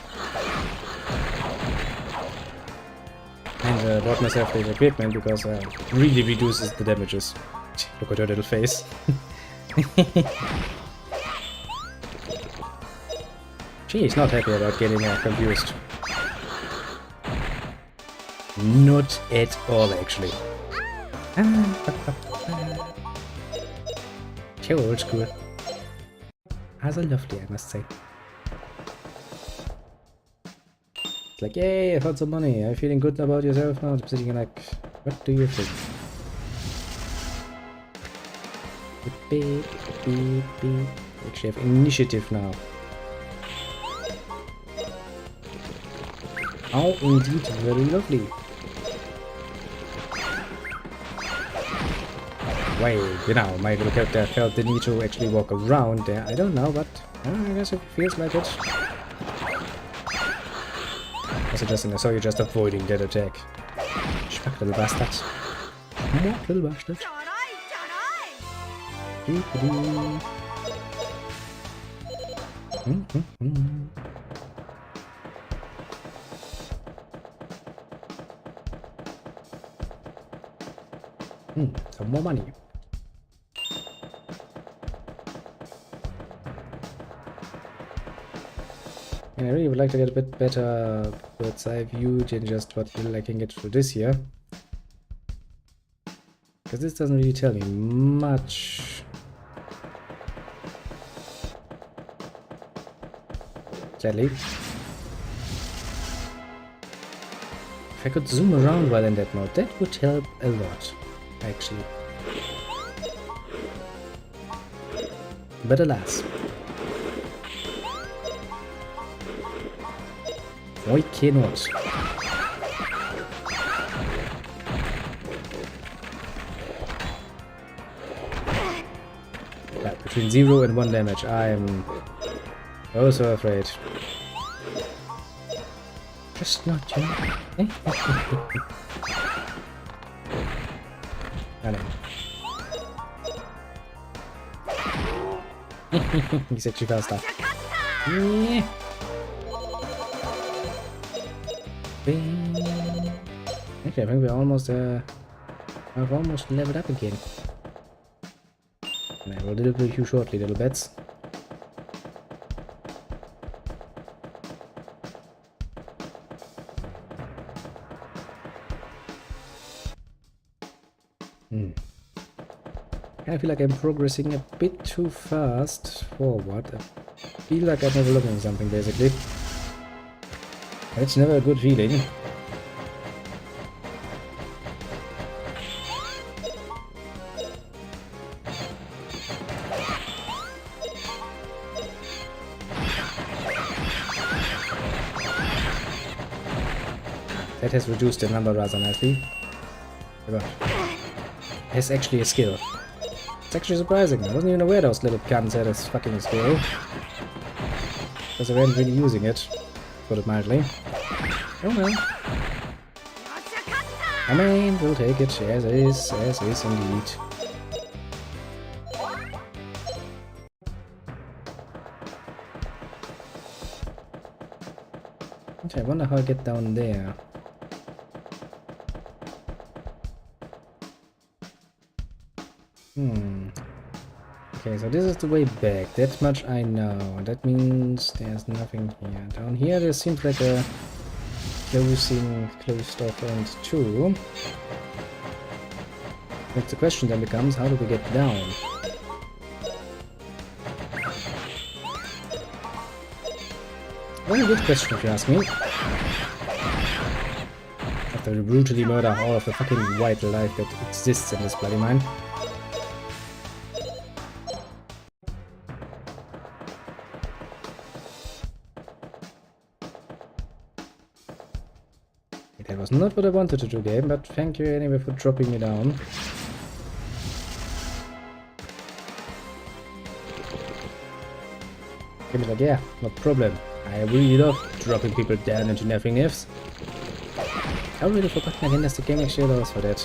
And bought myself the equipment because it really reduces the damages. Look at her little face. She is not happy about getting confused. Not at all, actually. So old school. As a lovely, I must say. It's like, yay, I found some money. Are you feeling good about yourself now? I'm sitting here like, what do you think? Beep, beep, beep. Actually have initiative now. Oh, indeed, very lovely. Why, you know, my little character felt the need to actually walk around there. I don't know, but I guess it feels like it. I saw you just avoiding that attack. Schmack, little bastard. Schmack, little bastard. Some more money. And I really would like to get a bit better bird's eye view than just what little I can get through this here. Because this doesn't really tell me much. Sadly. If I could zoom around while in that mode, that would help a lot, actually. But alas. I cannot. Well, between 0 and 1 damage. I'm oh so afraid. Just not, you know. I know. He's actually faster. Yeah. Okay, I think we're almost I've almost leveled up again. And I will deliver you shortly, little bits. I feel like I'm progressing a bit too fast forward. I feel like I'm overlooking something, basically. It's never a good feeling. That has reduced the number rather nicely. But it's actually a skill. It's actually surprising. I wasn't even aware those little cunts had a fucking skill. Because I wasn't really using it, put it mildly. Oh well. I mean, we'll take it as is indeed. Okay, I wonder how I get down there. Okay, so this is the way back. That much I know. That means there's nothing here. Down here there seems like a closed off end too. But the question then becomes, how do we get down? Very good question if you ask me. After we brutally murder all of the fucking white life that exists in this bloody mine. That was not what I wanted to do, game, but thank you anyway for dropping me down. Game is like, yeah, no problem. I really love dropping people down into nothingness. I really forgot again that the game actually allows for that.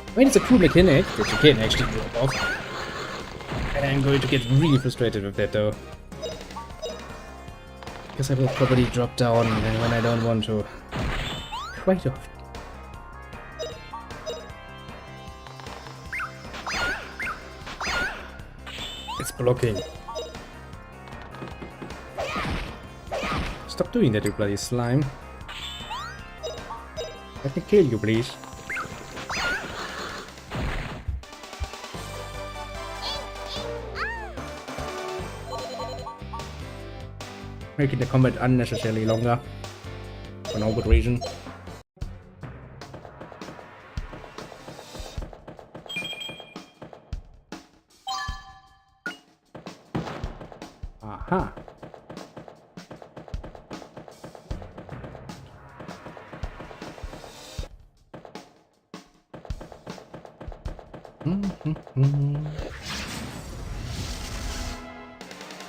I mean, it's a cool mechanic that you can actually drop off. And I'm going to get really frustrated with that though. Because I will probably drop down when I don't want to. Quite often. It's blocking. Stop doing that, you bloody slime. Let me kill you, please. Making the combat unnecessarily longer. For no good reason. Aha.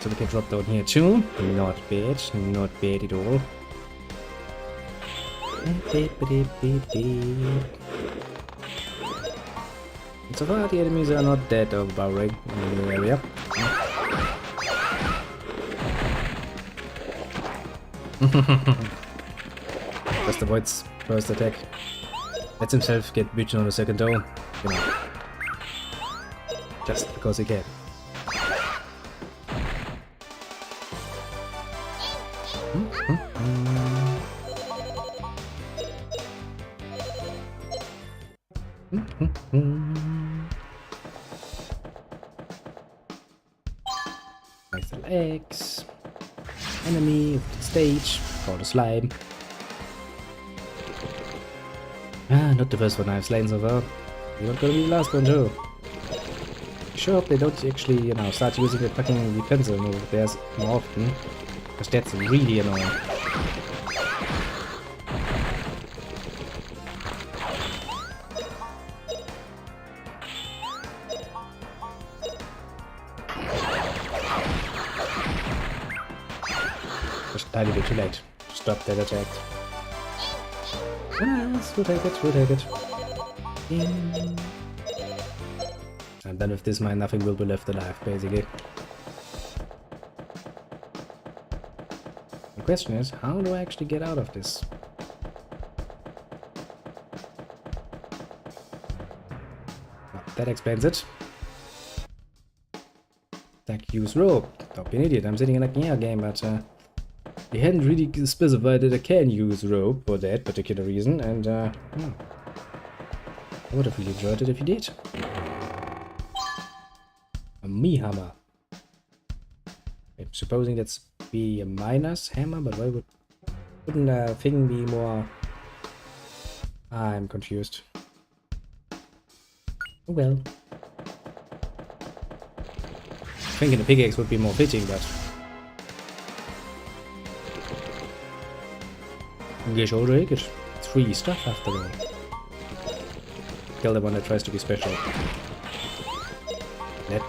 So we can drop down here too. Not bad, not bad at all. So far the enemies are not that overpowering in the new area. Just avoids first attack. Lets himself get beaten on the second though. You know. Just because he can. Nice little X. Enemy of the stage, called a slime. Ah, not the first one I've slain so far. You're not gonna be the last one too. Sure hope they don't actually, you know, start using the fucking defensive move theirs more often. Because that's really annoying. tiny bit too late. Stop that attack. Yes, we'll take it, we'll take it. And then with this mine, nothing will be left alive, basically. The question is, how do I actually get out of this? Well, that explains it. Attack, use rope. Don't be an idiot, I'm sitting in a game, but they hadn't really specified that I can use rope for that particular reason, and I would have really enjoyed it if you did. A me hammer. I'm supposing that's be a minus hammer, but why wouldn't a thing be more... I'm confused. Oh well. Thinking a pickaxe would be more fitting, but... Guess I'll take it. It's free stuff after all. Kill the one that tries to be special.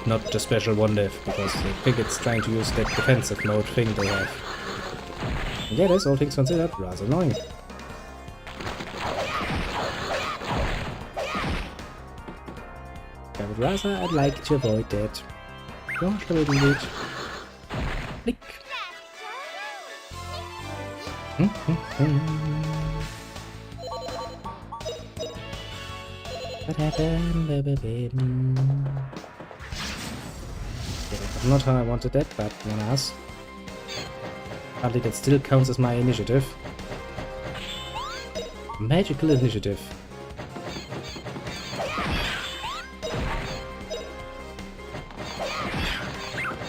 Not the special one left, because I think it's trying to use that defensive mode thing they have. And yeah, that's all things considered rather annoying. I would rather I'd like to avoid that. Gosh, a little bit. Click. What happened? Not how I wanted that, but one ass. Apparently that still counts as my initiative. Magical initiative.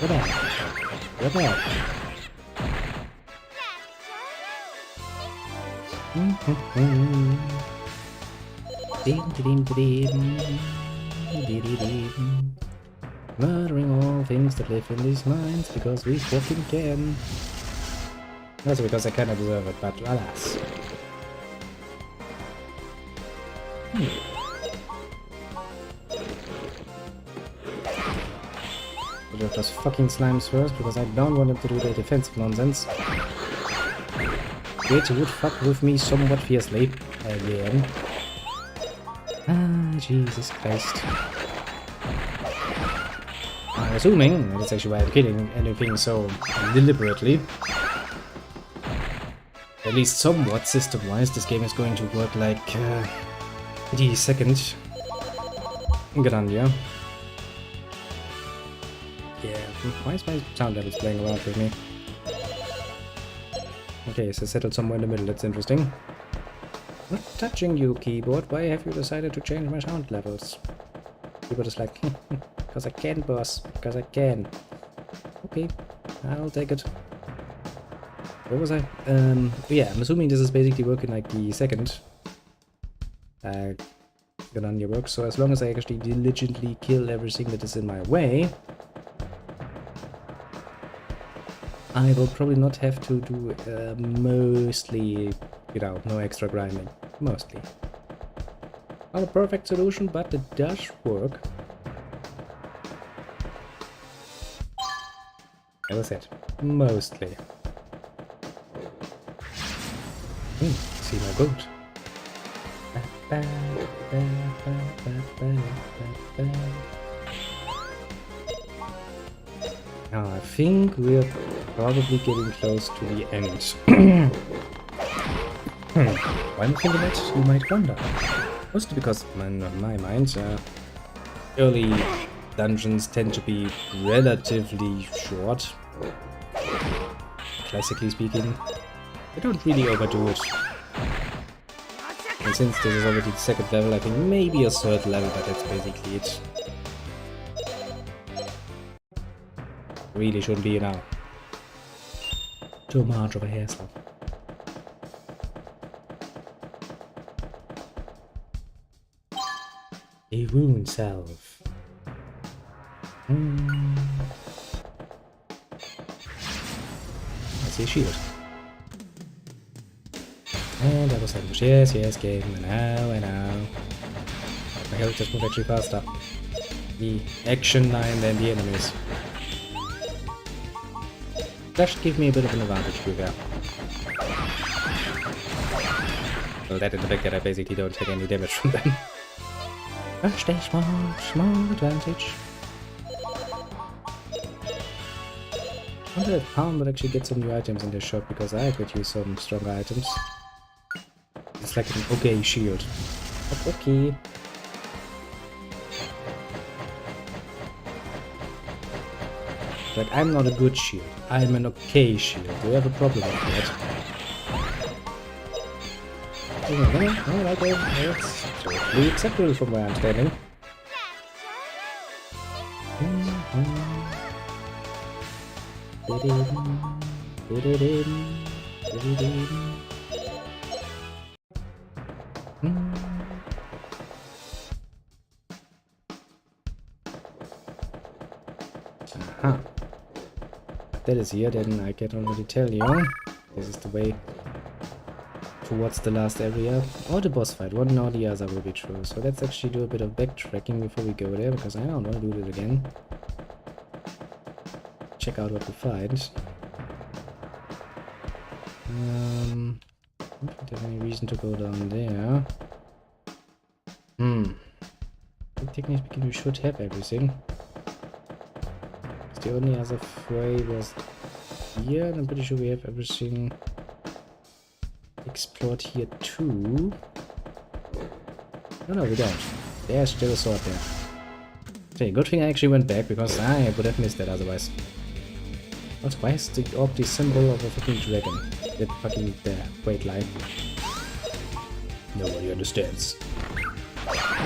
Go back. Go back. Murdering all things that live in these mines because we fucking can. Also because I kinda deserve it, but alas. I'll do those fucking slimes first because I don't want them to do their defensive nonsense. Which would fuck with me somewhat fiercely. Again. Ah, Jesus Christ. I'm assuming that's actually why I'm killing anything so deliberately. At least somewhat system-wise, this game is going to work like the second Grandia. Yeah, why is my sound levels playing around with me? Okay, so settled somewhere in the middle, that's interesting. Not touching you, keyboard, why have you decided to change my sound levels? Keyboard is like, because I can, boss, because I can. Okay, I'll take it. Where was I? Yeah, I'm assuming this is basically working like the second Grandia works, so as long as I actually diligently kill everything that is in my way, I will probably not have to do mostly, you know, no extra grinding. Mostly. Not a perfect solution, but it does work. As I said, mostly. See my goat. Now I think we're probably getting close to the end. Why am I thinking that? You might wonder. Mostly because, in my mind, early dungeons tend to be relatively short. Classically speaking. I don't really overdo it. And since this is already the second level, I think maybe a third level, but that's basically it. Really shouldn't be now. Too much of a hassle. A wound salve. I see a shield. And that was ambush. Yes, yes, game. I know. My health just moved actually faster. The action line than the enemies. That should give me a bit of an advantage through there. Well, that in the fact that I basically don't take any damage from them. Just a small advantage. I wonder if Palm would actually get some new items in this shop, because I could use some stronger items. It's like an okay shield. But okay. Like, I'm not a good shield. I'm an okay shield. Do you have a problem with that? Oh, okay. That's totally acceptable from where I'm standing. Aha. That is here, then I can already tell you. This is the way towards the last area. Or the boss fight, one or the other will be true. So let's actually do a bit of backtracking before we go there, because I don't want to do it again. Check out what we find. I don't think there's any reason to go down there. Technically speaking, we should have everything. The only other way was here, and I'm pretty sure we have everything explored here too. No, we don't. There's still a sword there. Okay, good thing I actually went back, because I would have missed that otherwise. Also, why is the orb the symbol of a fucking dragon? That fucking weight line. Nobody understands.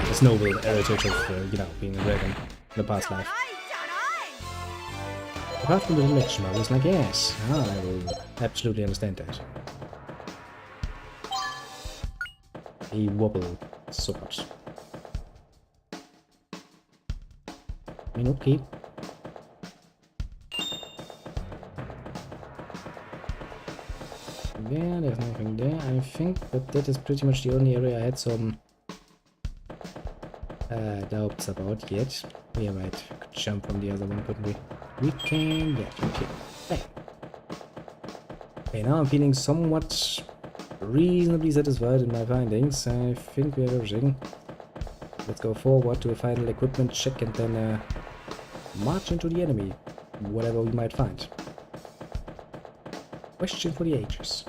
This noble heritage of, you know, being a dragon in the past life. Apart from the election, I was like, yes, I will absolutely understand that. A wobble sword. I mean, okay. Yeah, there's nothing there, I think, but that is pretty much the only area I had some doubts about yet. We might jump from the other one, couldn't we? We can, yeah, jump here. Bang. Okay, now I'm feeling somewhat reasonably satisfied in my findings. I think we have everything. Let's go forward to a final equipment check and then march into the enemy, whatever we might find. Question for the ages.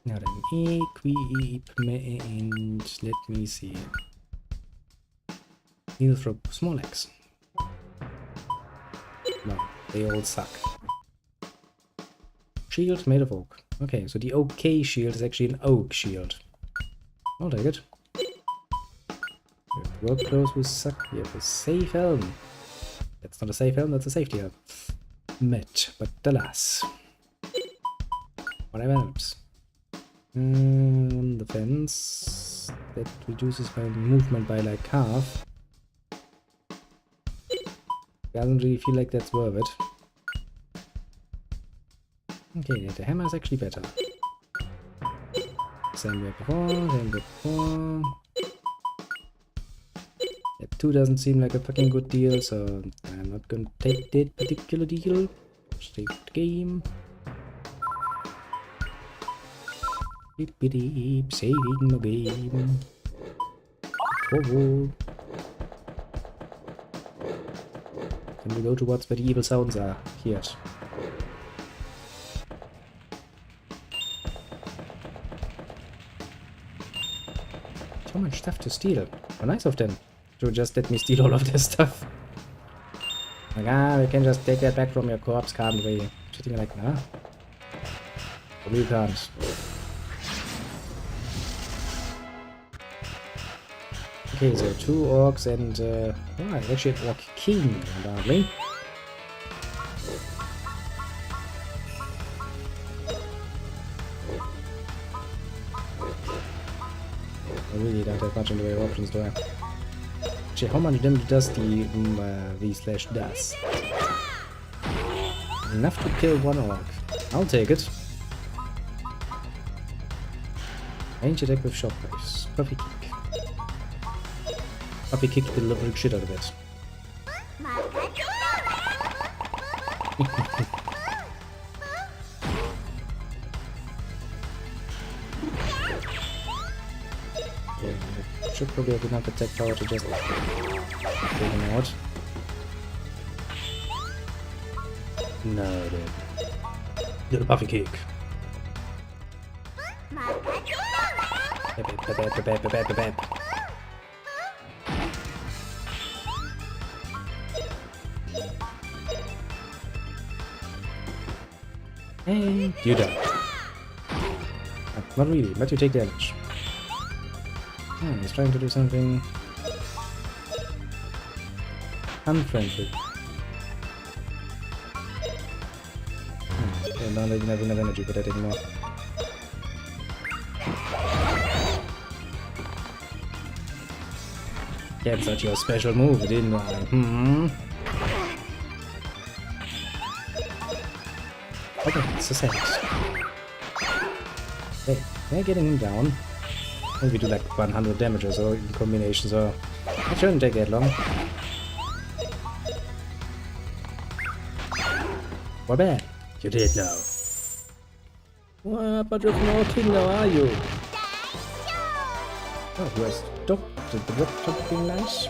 Now then, equipment, let me see. Needle throw, small axe. No, they all suck. Shield made of oak. Okay, so the OK shield is actually an oak shield. I'll take it. We have work clothes who suck. We have a safe helm. That's not a safe helm, that's a safety helm. Met, but alas. Whatever helps. The fence that reduces my movement by like half. Doesn't really feel like that's worth it. Okay, the hammer is actually better. Same way before, same way before. That 2 doesn't seem like a fucking good deal, so I'm not gonna take that particular deal. Save the game. Beep beep, saving the game. Whoa. Can we go towards where the evil sounds are? Here. So much stuff to steal. How nice of them to just let me steal all of this stuff. Like, we can just take that back from your corpse, can't we? Sitting like, nah. We can't. Okay, so 2 orcs and, oh, actually an orc king, apparently. I really don't have much in the way of options, do I? Actually, how much damage does the V/slash does? Enough to kill 1 orc. I'll take it. Range attack with shockwaves. Perfect kick. Puppy kicked the living shit out of it. Yeah, should probably have enough attack power to just take him out. No, dude. Little puppy kick. Hey, you die. Not really, but you take damage. He's trying to do something unfriendly. Okay, now they don't have enough energy for that anymore. Yeah, it's not your special move, didn't I? Okay, it's a sense. Hey, they're getting him down. Maybe do like 100 damage or so in combination, so it shouldn't take that long. What bad? You did now. What? But you're no king now, are you? Oh, you have stopped. Did the rock top being nice?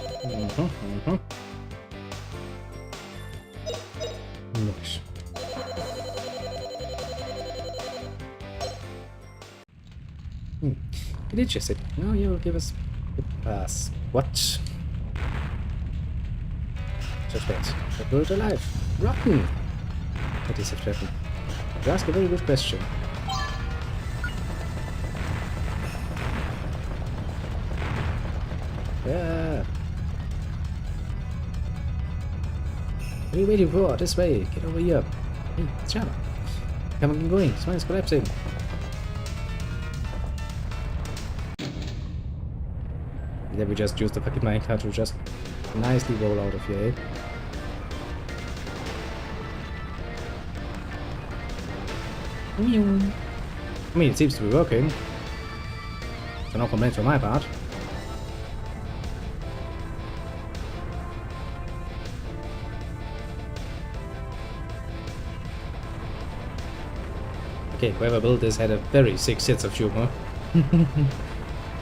Nice. It is just it. No, you will give us the pass. What? Suspense. But we're alive. Rotten! That is a weapon. You ask a very good question. Yeah. What are you waiting for? This way. Get over here. Hey, it's Java. Come on, going. This one is collapsing. And then we just use the fucking minecart to just nicely roll out of here. I mean, it seems to be working. So no complaints on my part. Okay, whoever built this had a very sick sense of humor.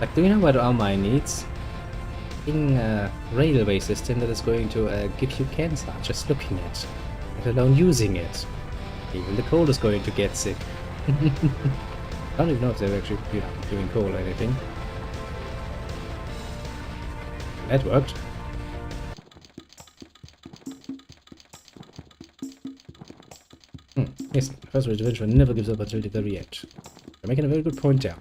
Like, do you know what all mine needs? In a railway system that is going to give you cancer just looking at it, let alone using it. Even the coal is going to get sick. I don't even know if they're actually doing coal or anything. That worked. Yes, the first adventurer never gives up until the very end. You're making a very good point there.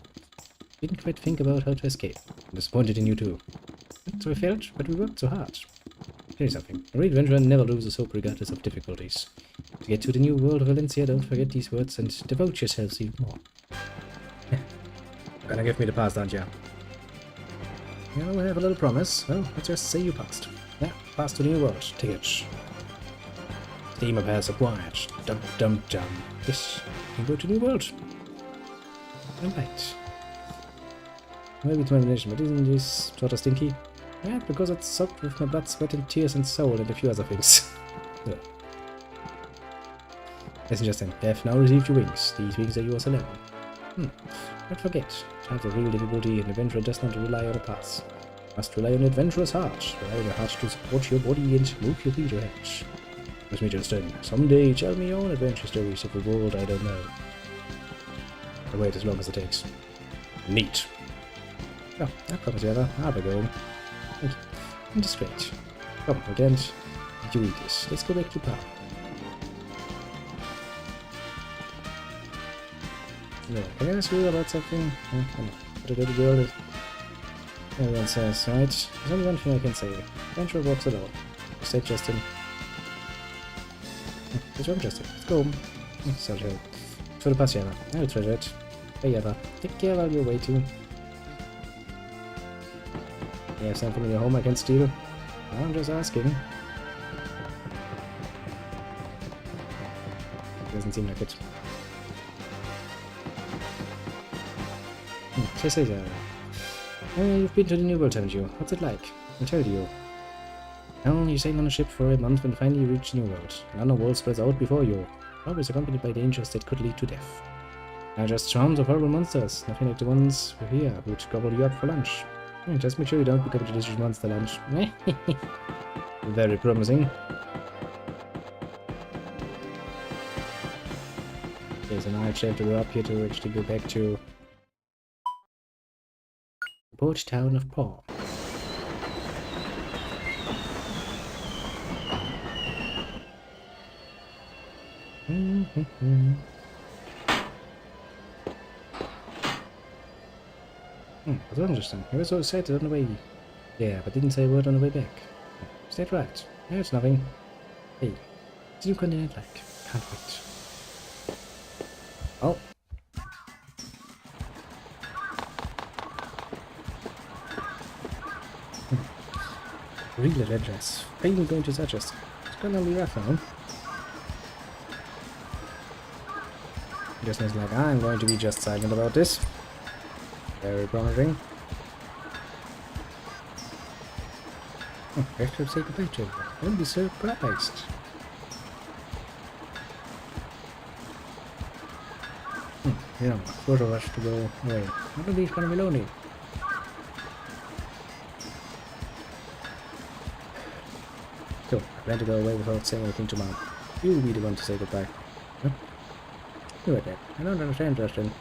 Didn't quite think about how to escape. I'm disappointed in you too. So we failed, but we worked so hard. Tell you something. A real adventurer never loses hope regardless of difficulties. To get to the new world of Valencia, don't forget these words and devote yourselves even more. Gonna give me the pass, aren't you? Yeah, we have a little promise. Well, let's just say you passed. Yeah, pass to the new world. Ticket. Steamer pass acquired. Dum dum dum. Yes, you go to the new world. Alright. Maybe it's my imagination, but isn't this sort of stinky? Yeah, because it's soaked with my blood, sweat, and tears and soul, and a few other things. Yeah. Listen, Justin, you have now received your wings. These wings are yours alone. Don't forget, times of real difficulty, an adventurer does not rely on a pass. Must rely on an adventurer's heart. Rely on your heart to support your body and move your feet ahead. With me, Justin. Someday, tell me your own adventure stories of a world I don't know. I'll wait as long as it takes. Neat. Oh, I promise you ever. I'll be going. Thank you. And it's great. Come, again. You eat this. Let's go back to power. Yeah, can I ask you about something? What a good girl is. Everyone says, right? There's only one thing I can say. Adventurer walks alone. You said, Justin. What's wrong, Justin? Let's go home. Sorry. For the past, Eva. I will treasure it. Hey, Eva. Take care while you're waiting. You have something in your home I can steal? I'm just asking. Doesn't seem like it. Just say that. You've been to the New World, haven't you? What's it like? I tell you. Now you sail on a ship for a month and finally reach New World. Another world spreads out before you, always accompanied by dangers that could lead to death. Now just swarms of horrible monsters, nothing like the ones here, which gobble you up for lunch. Just make sure you don't become a delicious monster lunch. Very promising. Okay, so now I actually have to go up here to actually go back to the port town of Paw. That's interesting. You were so excited on the way there, but didn't say a word on the way back. Is that right? No, it's nothing. Hey, it's a new continent like. Can't wait. Oh. Real adventures. Finally going to suggest. It's gonna be rough now. Just is like, I'm going to be just silent about this. Very promising. Oh, I have to say goodbye to everyone. I wouldn't be surprised. You know, 4 of us to go away. Nobody's gonna be lonely. So, I plan to go away without saying anything to Mom. You will be the one to say goodbye. Huh? You are dead. I don't understand, Justin.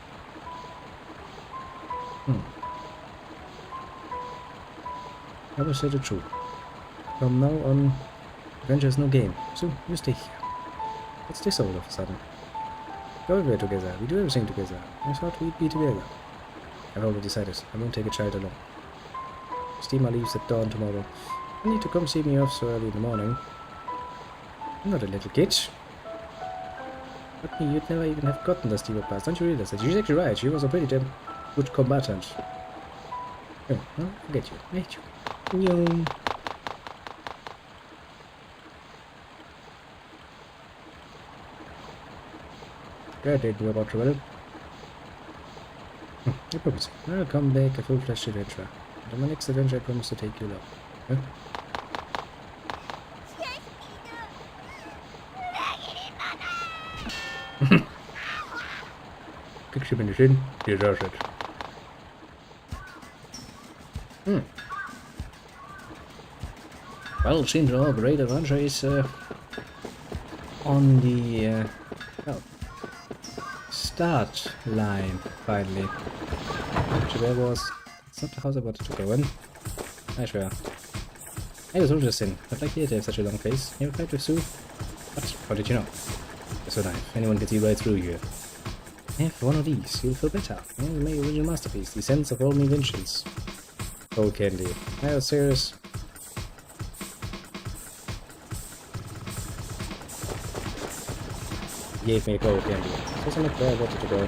I will say the truth. From now on, adventure is no game, so you stay here. What's this all of a sudden? Go everywhere together, we do everything together. I thought we'd be together. I've already decided, I won't take a child along. Steamer leaves at dawn tomorrow. You need to come see me off so early in the morning. I'm not a little kid. But me, you'd never even have gotten the steamer pass, don't you realize that? She's actually right, she was a pretty damn good combatant. Oh, well, forget you. I hate you. Yum. Glad they knew about trouble. I promise. I'll come back a full-fledged adventurer. And on my next adventure, I promise to take you along. Huh? Kick him in the shin. He does it. Well, it seems our great adventure is on the start line, finally. Actually, there was... It's not the house I wanted to go in. I swear. I was interesting. I'd like you to have such a long face. You ever fight with Sue? What? How did you know? It's so nice. Anyone can see right through you. Have one of these. You'll feel better. My original masterpiece. The sense of all my inventions. Oh, candy. I was serious. Gave me a gold candy. So it's not where I wanted to go.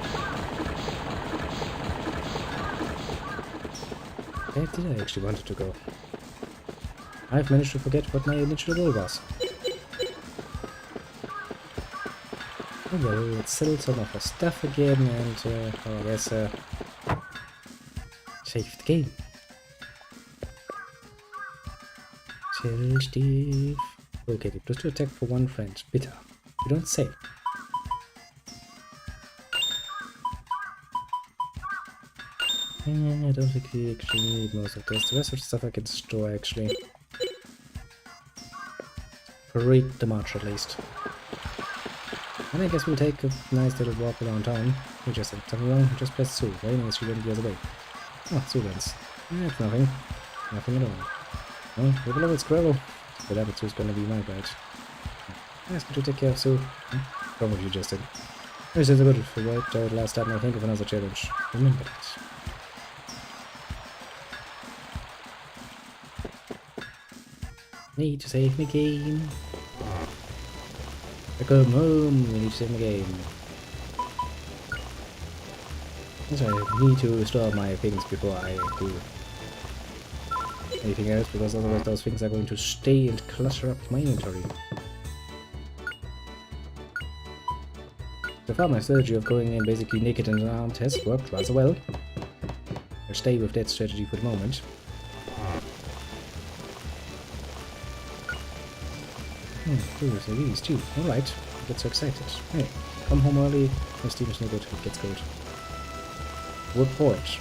Where did I actually want to go? I've managed to forget what my initial goal was. Oh well, let's sell some of our stuff again and I guess save the game. Tell Steve. Okay, plus 2 attack for 1 friend. Bitter. You don't say. I don't think we actually need most of this. The rest of the stuff I can store actually. Parade the march at least. And I guess we'll take a nice little walk around town. We just said something wrong, just press Sue. Right now she went the other way. Oh, Sue wins. That's nothing. Nothing at all. Oh, we will always grow. But that Sue's gonna be my bride. Ask her to take care of Sue. Probably you just did. This is a good if we wiped out last time I think of another challenge. Remember that. Need to save my game. I come home, we need to save my game. So I need to restore my things before I do anything else, because otherwise those things are going to stay and clutter up my inventory. So far my strategy of going in basically naked and unarmed has worked rather well. I'll stay with that strategy for the moment. Previously these too. Alright, I get so excited. Hey, come home early. My Steam is no good, it gets cold. Report.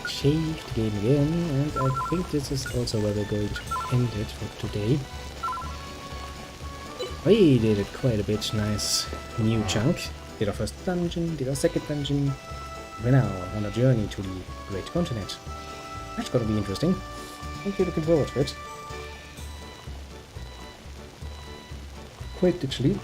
Save the game again, and I think this is also where we're going to end it for today. We did it quite a bit. Nice new chunk. Did our first dungeon, did our second dungeon. We're now on a journey to the Great Continent. That's gonna be interesting. Thank you, looking forward to it. Quite literally.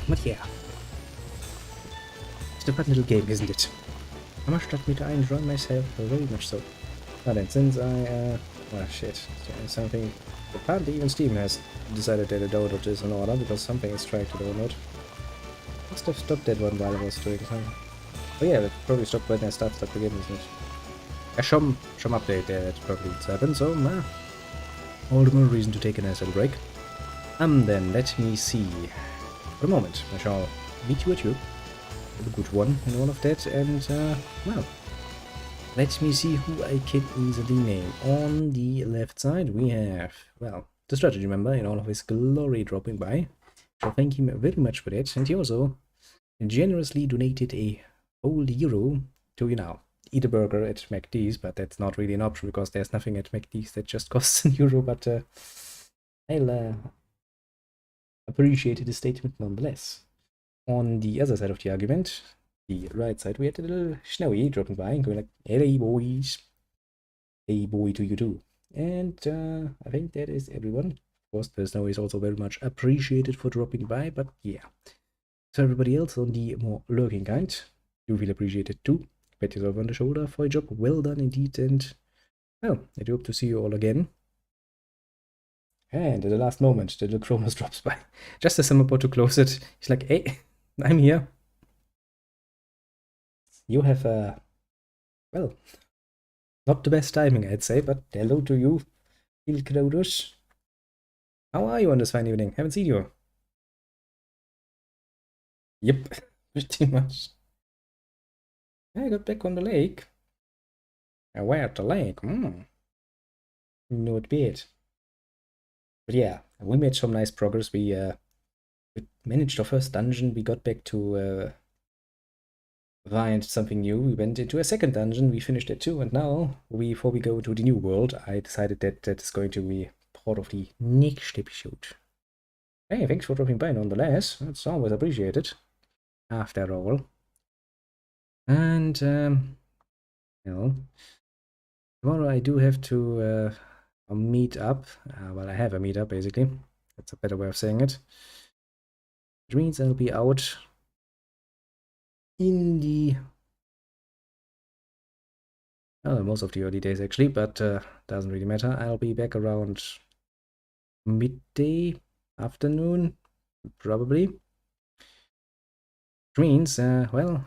But yeah. It's a fun little game, isn't it? I must admit I enjoy myself very much so. Now then, since I, oh shit, something, apparently even Steam has decided that the download is in order because something is trying to download. Must have stopped that one while I was doing something. Oh yeah, it probably stopped when I started up again, isn't it? Some update there that probably needs to happen, so all the more reason to take a nice little break. Then let me see. For the moment, I shall meet you at you. A good one and all of that, and well, let me see who I can easily name. On the left side we have, well, the strategy member in all of his glory dropping by. So thank him very much for that, and he also generously donated a whole euro to, you know, eat a burger at McD's, but that's not really an option because there's nothing at McD's that just costs an euro, but I'll appreciate the statement nonetheless. On the other side of the argument, the right side, we had a little Snowy dropping by and going like, hey boys, hey boy to you too. And I think that is everyone. Of course, the Snowy is also very much appreciated for dropping by, but yeah. So everybody else on the more lurking kind, you feel appreciated too. Pat yourself on the shoulder for a job well done indeed, and well, I do hope to see you all again. And at the last moment, the little Chronos drops by. Just as I'm about to close it, he's like, hey, I'm here. You have, well, not the best timing, I'd say, but hello to you, Il Kronos. How are you on this fine evening? Haven't seen you. Yep, pretty much. I got back on the lake. Where at the lake? Not bad. But yeah, we made some nice progress. We managed our first dungeon. We got back to find something new. We went into a second dungeon. We finished it too. And now, before we go to the new world, I decided that that is going to be part of the next episode. Hey, thanks for dropping by nonetheless. That's always appreciated. After all. And, you know, tomorrow I do have to meet up. Well, I have a meetup basically. That's a better way of saying it. Which means I'll be out in the, well, most of the early days actually, but doesn't really matter. I'll be back around midday, afternoon, probably. Which means, well,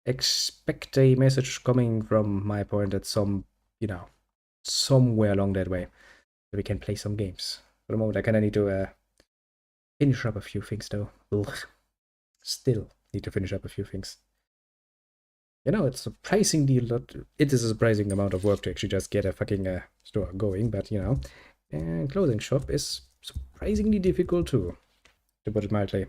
expect a message coming from my point at some, you know, somewhere along that way, so we can play some games. For the moment, I kind of need to finish up a few things though. Ugh. Still need to finish up a few things. You know, it's surprisingly it is a surprising amount of work to actually just get a fucking store going, but you know, clothing shop is surprisingly difficult too, to put it mildly.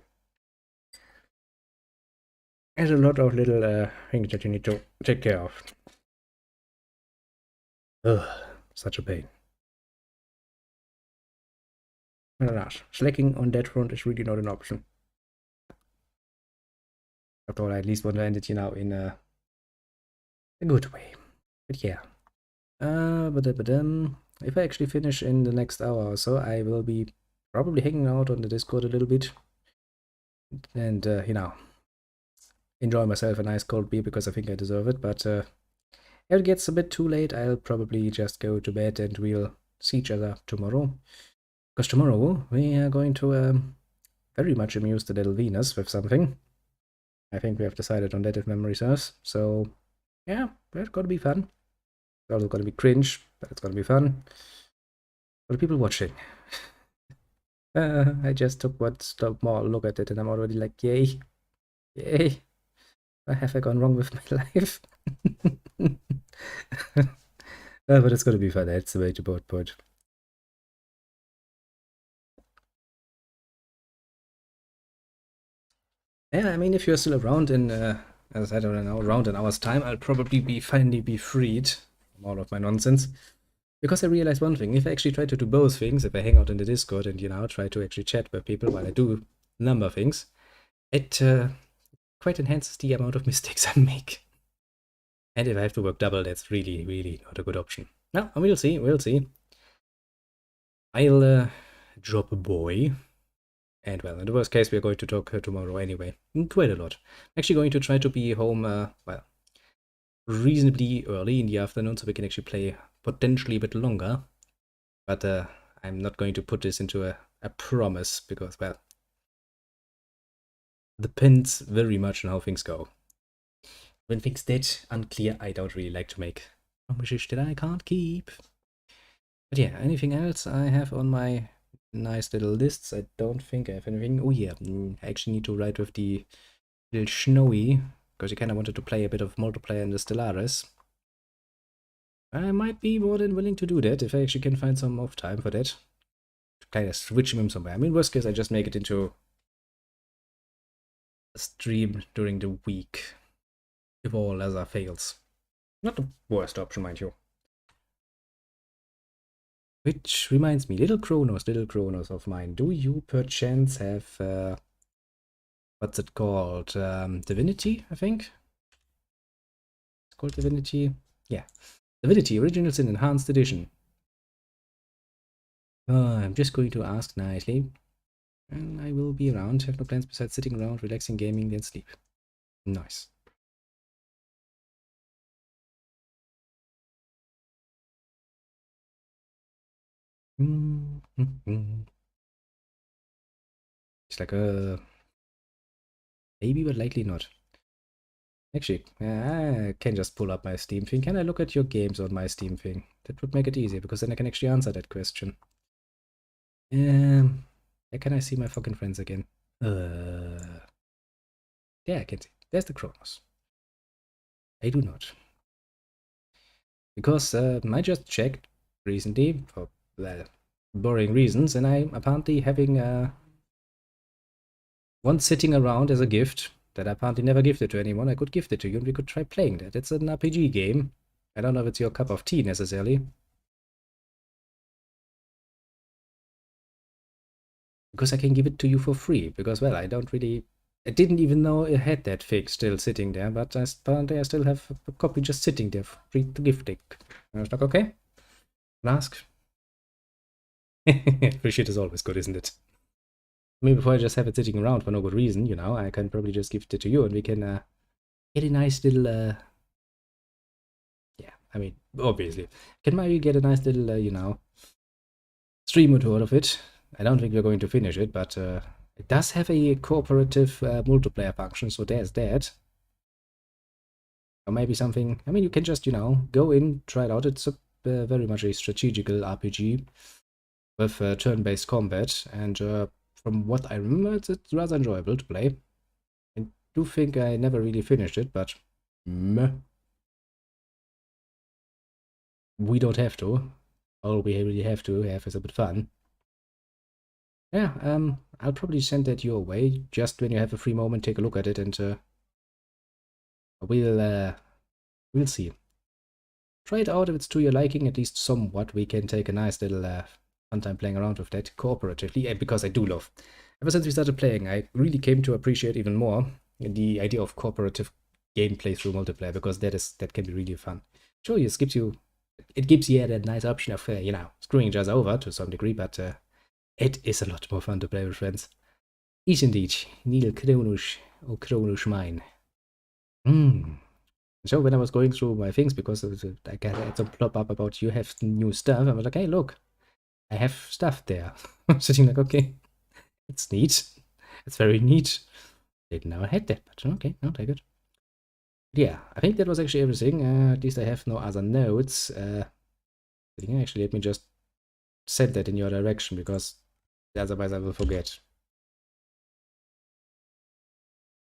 There's a lot of little things that you need to take care of. Ugh, such a pain. Alas, slacking on that front is really not an option. After all, I at least want to end it, you know, in a good way. But yeah. If I actually finish in the next hour or so, I will be probably hanging out on the Discord a little bit. And, you know, enjoy myself a nice cold beer because I think I deserve it. But if it gets a bit too late, I'll probably just go to bed and we'll see each other tomorrow. Because tomorrow we are going to very much amuse the little Venus with something. I think we have decided on that if memory serves. So, yeah, that's gonna be fun. It's also gonna be cringe, but it's gonna be fun. For the people watching. I just took one stop more look at it and I'm already like, yay, yay. Where have I gone wrong with my life? But it's gonna be fun. That's the way to board put. Yeah, I mean, if you're still around in, as I don't know, around an hour's time, I'll probably finally be freed from all of my nonsense. Because I realized one thing, if I actually try to do both things, if I hang out in the Discord and, try to actually chat with people while I do a number of things, it quite enhances the amount of mistakes I make. And if I have to work double, that's really, really not a good option. Well, we'll see, we'll see. I'll drop a boy. And well, in the worst case, we're going to talk tomorrow anyway. Quite a lot. I'm actually going to try to be home, well, reasonably early in the afternoon so we can actually play potentially a bit longer. But I'm not going to put this into a promise because, well, depends very much on how things go. When things that unclear, I don't really like to make promises that I can't keep. But yeah, anything else I have on my nice little lists? I don't think I have anything. Oh yeah, I actually need to write with the little Snowy, because I kind of wanted to play a bit of multiplayer in the Stellaris. I might be more than willing to do that if I actually can find some off time for that. To kind of switch him somewhere. I mean, worst case, I just make it into a stream during the week, if all other fails. Not the worst option, mind you. Which reminds me, little Kronos of mine. Do you perchance have, what's it called? Divinity, I think? It's called Divinity? Yeah. Divinity, Original Sin, Enhanced Edition. I'm just going to ask nicely. And I will be around. Have no plans besides sitting around, relaxing, gaming, then sleep. Nice. It's like a maybe, but likely not. Actually, I can just pull up my Steam thing. Can I look at your games on my Steam thing? That would make it easier, because then I can actually answer that question. Where can I see my fucking friends again? Yeah, I can see. There's the Kronos. I do not. Because I just checked recently, for boring reasons, and I'm apparently having one sitting around as a gift that I apparently never gifted to anyone. I could gift it to you and we could try playing that. It's an RPG game. I don't know if it's your cup of tea necessarily. Because I can give it to you for free. Because, well, I didn't even know it had that fig still sitting there, but apparently I still have a copy just sitting there free to gift it. I was like, okay, ask. Free shit is always good, isn't it? I mean, before I just have it sitting around for no good reason, I can probably just gift it to you and we can get a nice little, yeah, I mean, obviously. Can maybe get a nice little, stream or two out of it. I don't think we're going to finish it, but it does have a cooperative multiplayer function, so there's that. Or maybe something, I mean, you can just, go in, try it out. It's very much a strategical RPG with turn-based combat, and from what I remember, it's rather enjoyable to play. I do think I never really finished it, but meh. We don't have to. All we really have to have is a bit fun. Yeah, I'll probably send that your way. Just when you have a free moment, take a look at it, and we'll see. Try it out if it's to your liking, at least somewhat. We can take a nice little fun time playing around with that cooperatively, because I do love. Ever since we started playing, I really came to appreciate even more the idea of cooperative gameplay through multiplayer, because that can be really fun. Sure, it gives you that nice option of screwing each other over to some degree, but it is a lot more fun to play with friends. Is indeed. Neil Kronush, or Kronush mine. So when I was going through my things, because I had some plop up about you have new stuff, I was like, hey, look, I have stuff there. I'm sitting like, okay, it's neat. It's very neat. Didn't know I had that, but okay, I'll take it. Yeah, I think that was actually everything. At least I have no other notes. Actually, let me just send that in your direction, because Otherwise I will forget.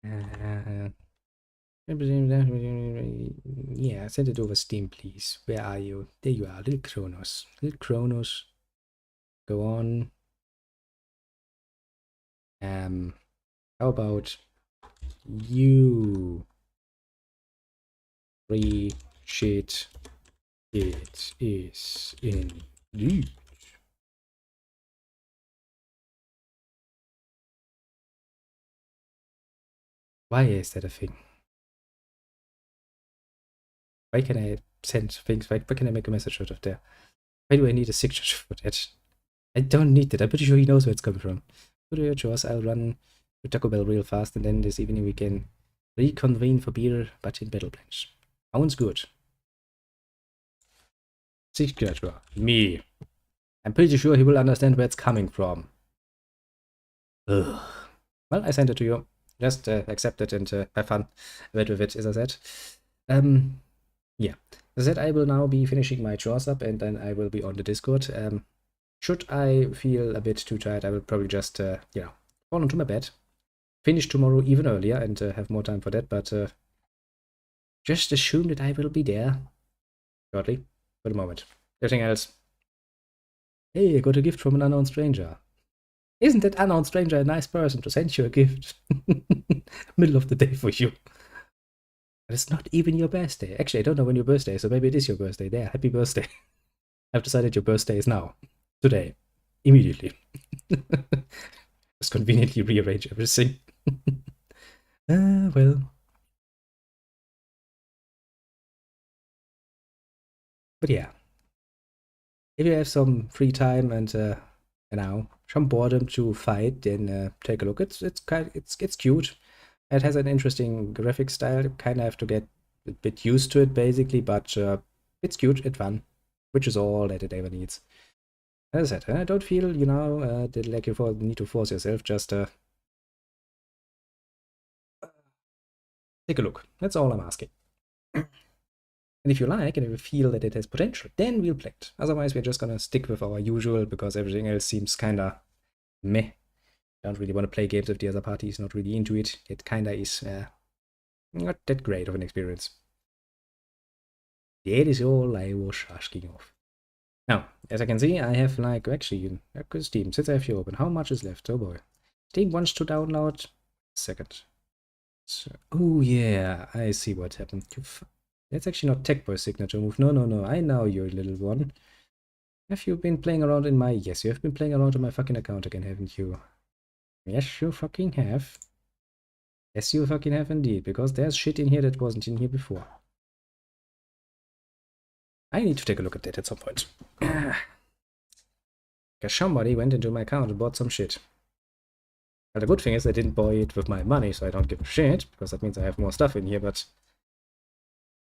Yeah, send it over Steam, please. Where are you? There you are, little Kronos. Little Kronos. Go on. How about you appreciate it is indeed. Why is that a thing? Why can I send things? Why can I make a message out of there? Why do I need a signature for that? I don't need that. I'm pretty sure he knows where it's coming from. Go to your chores. I'll run to Taco Bell real fast, and then this evening we can reconvene for beer, but in battle plans. Sounds good. Signature. Me. I'm pretty sure he will understand where it's coming from. Ugh. Well, I sent it to you. Just accept it and have fun a bit with it, as I said. Yeah. As I said, I will now be finishing my chores up, and then I will be on the Discord. Should I feel a bit too tired, I will probably just, fall into my bed, finish tomorrow even earlier, and have more time for that, but just assume that I will be there shortly, for the moment. Everything else. Hey, I got a gift from an unknown stranger. Isn't that unknown stranger a nice person to send you a gift? Middle of the day for you. But it's not even your birthday. Actually, I don't know when your birthday is, so maybe it is your birthday. There, happy birthday. I've decided your birthday is now. Today. Immediately. Just conveniently rearrange everything. Well. But yeah. If you have some free time and, some boredom to fight, then take a look. It's cute. It has an interesting graphic style. You kind of have to get a bit used to it, basically, but it's cute, it's fun, which is all that it ever needs. As I said, I don't feel, that like you need to force yourself. Just take a look. That's all I'm asking. And if you like, and if you feel that it has potential, then we'll play it. Otherwise, we're just gonna stick with our usual, because everything else seems kinda meh. Don't really want to play games if the other party is not really into it. It kinda is not that great of an experience. That is all I was asking of. Now, as I can see, I have actually, Steam, since I have you open, how much is left? Oh boy. Steam wants to download. Second. So, oh yeah, I see what happened. That's actually not TechBoy's signature move. No. I know you, little one. Have you been playing around in my... Yes, you have been playing around in my fucking account again, haven't you? Yes, you fucking have. Yes, you fucking have indeed, because there's shit in here that wasn't in here before. I need to take a look at that at some point. Because somebody went into my account and bought some shit. Well, the good thing is I didn't buy it with my money, so I don't give a shit, because that means I have more stuff in here, but...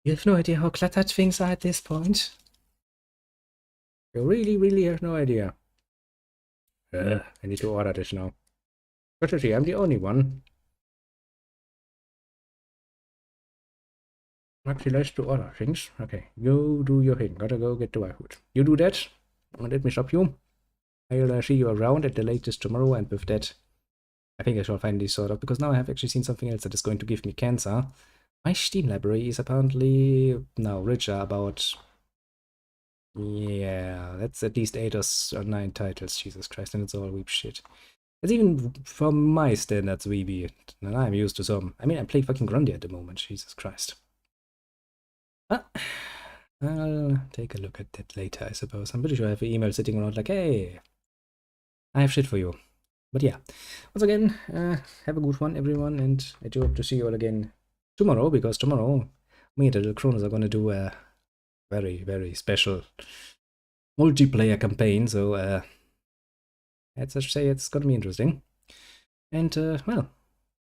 You have no idea how cluttered things are at this point. You really, really have no idea. I need to order this now. Fortunately, I'm the only one. Actually likes to order things. Okay, you do your thing. Gotta go get the food. You do that. Let me stop you. I'll see you around at the latest tomorrow, and with that, I think I shall finally sort of, because now I have actually seen something else that is going to give me cancer. My Steam library is apparently now richer about... Yeah, that's at least 8 or 9 titles, Jesus Christ, and it's all weep shit. It's even from my standards weeby, and I'm used to some. I mean, I play fucking Grandia at the moment, Jesus Christ. Ah, I'll take a look at that later, I suppose. I'm pretty sure I have an email sitting around like, hey, I have shit for you. But yeah, once again, have a good one, everyone, and I do hope to see you all again tomorrow, because tomorrow, me and the little Kronos are gonna do a very, very special multiplayer campaign, so let's just say it's gonna be interesting. And, well,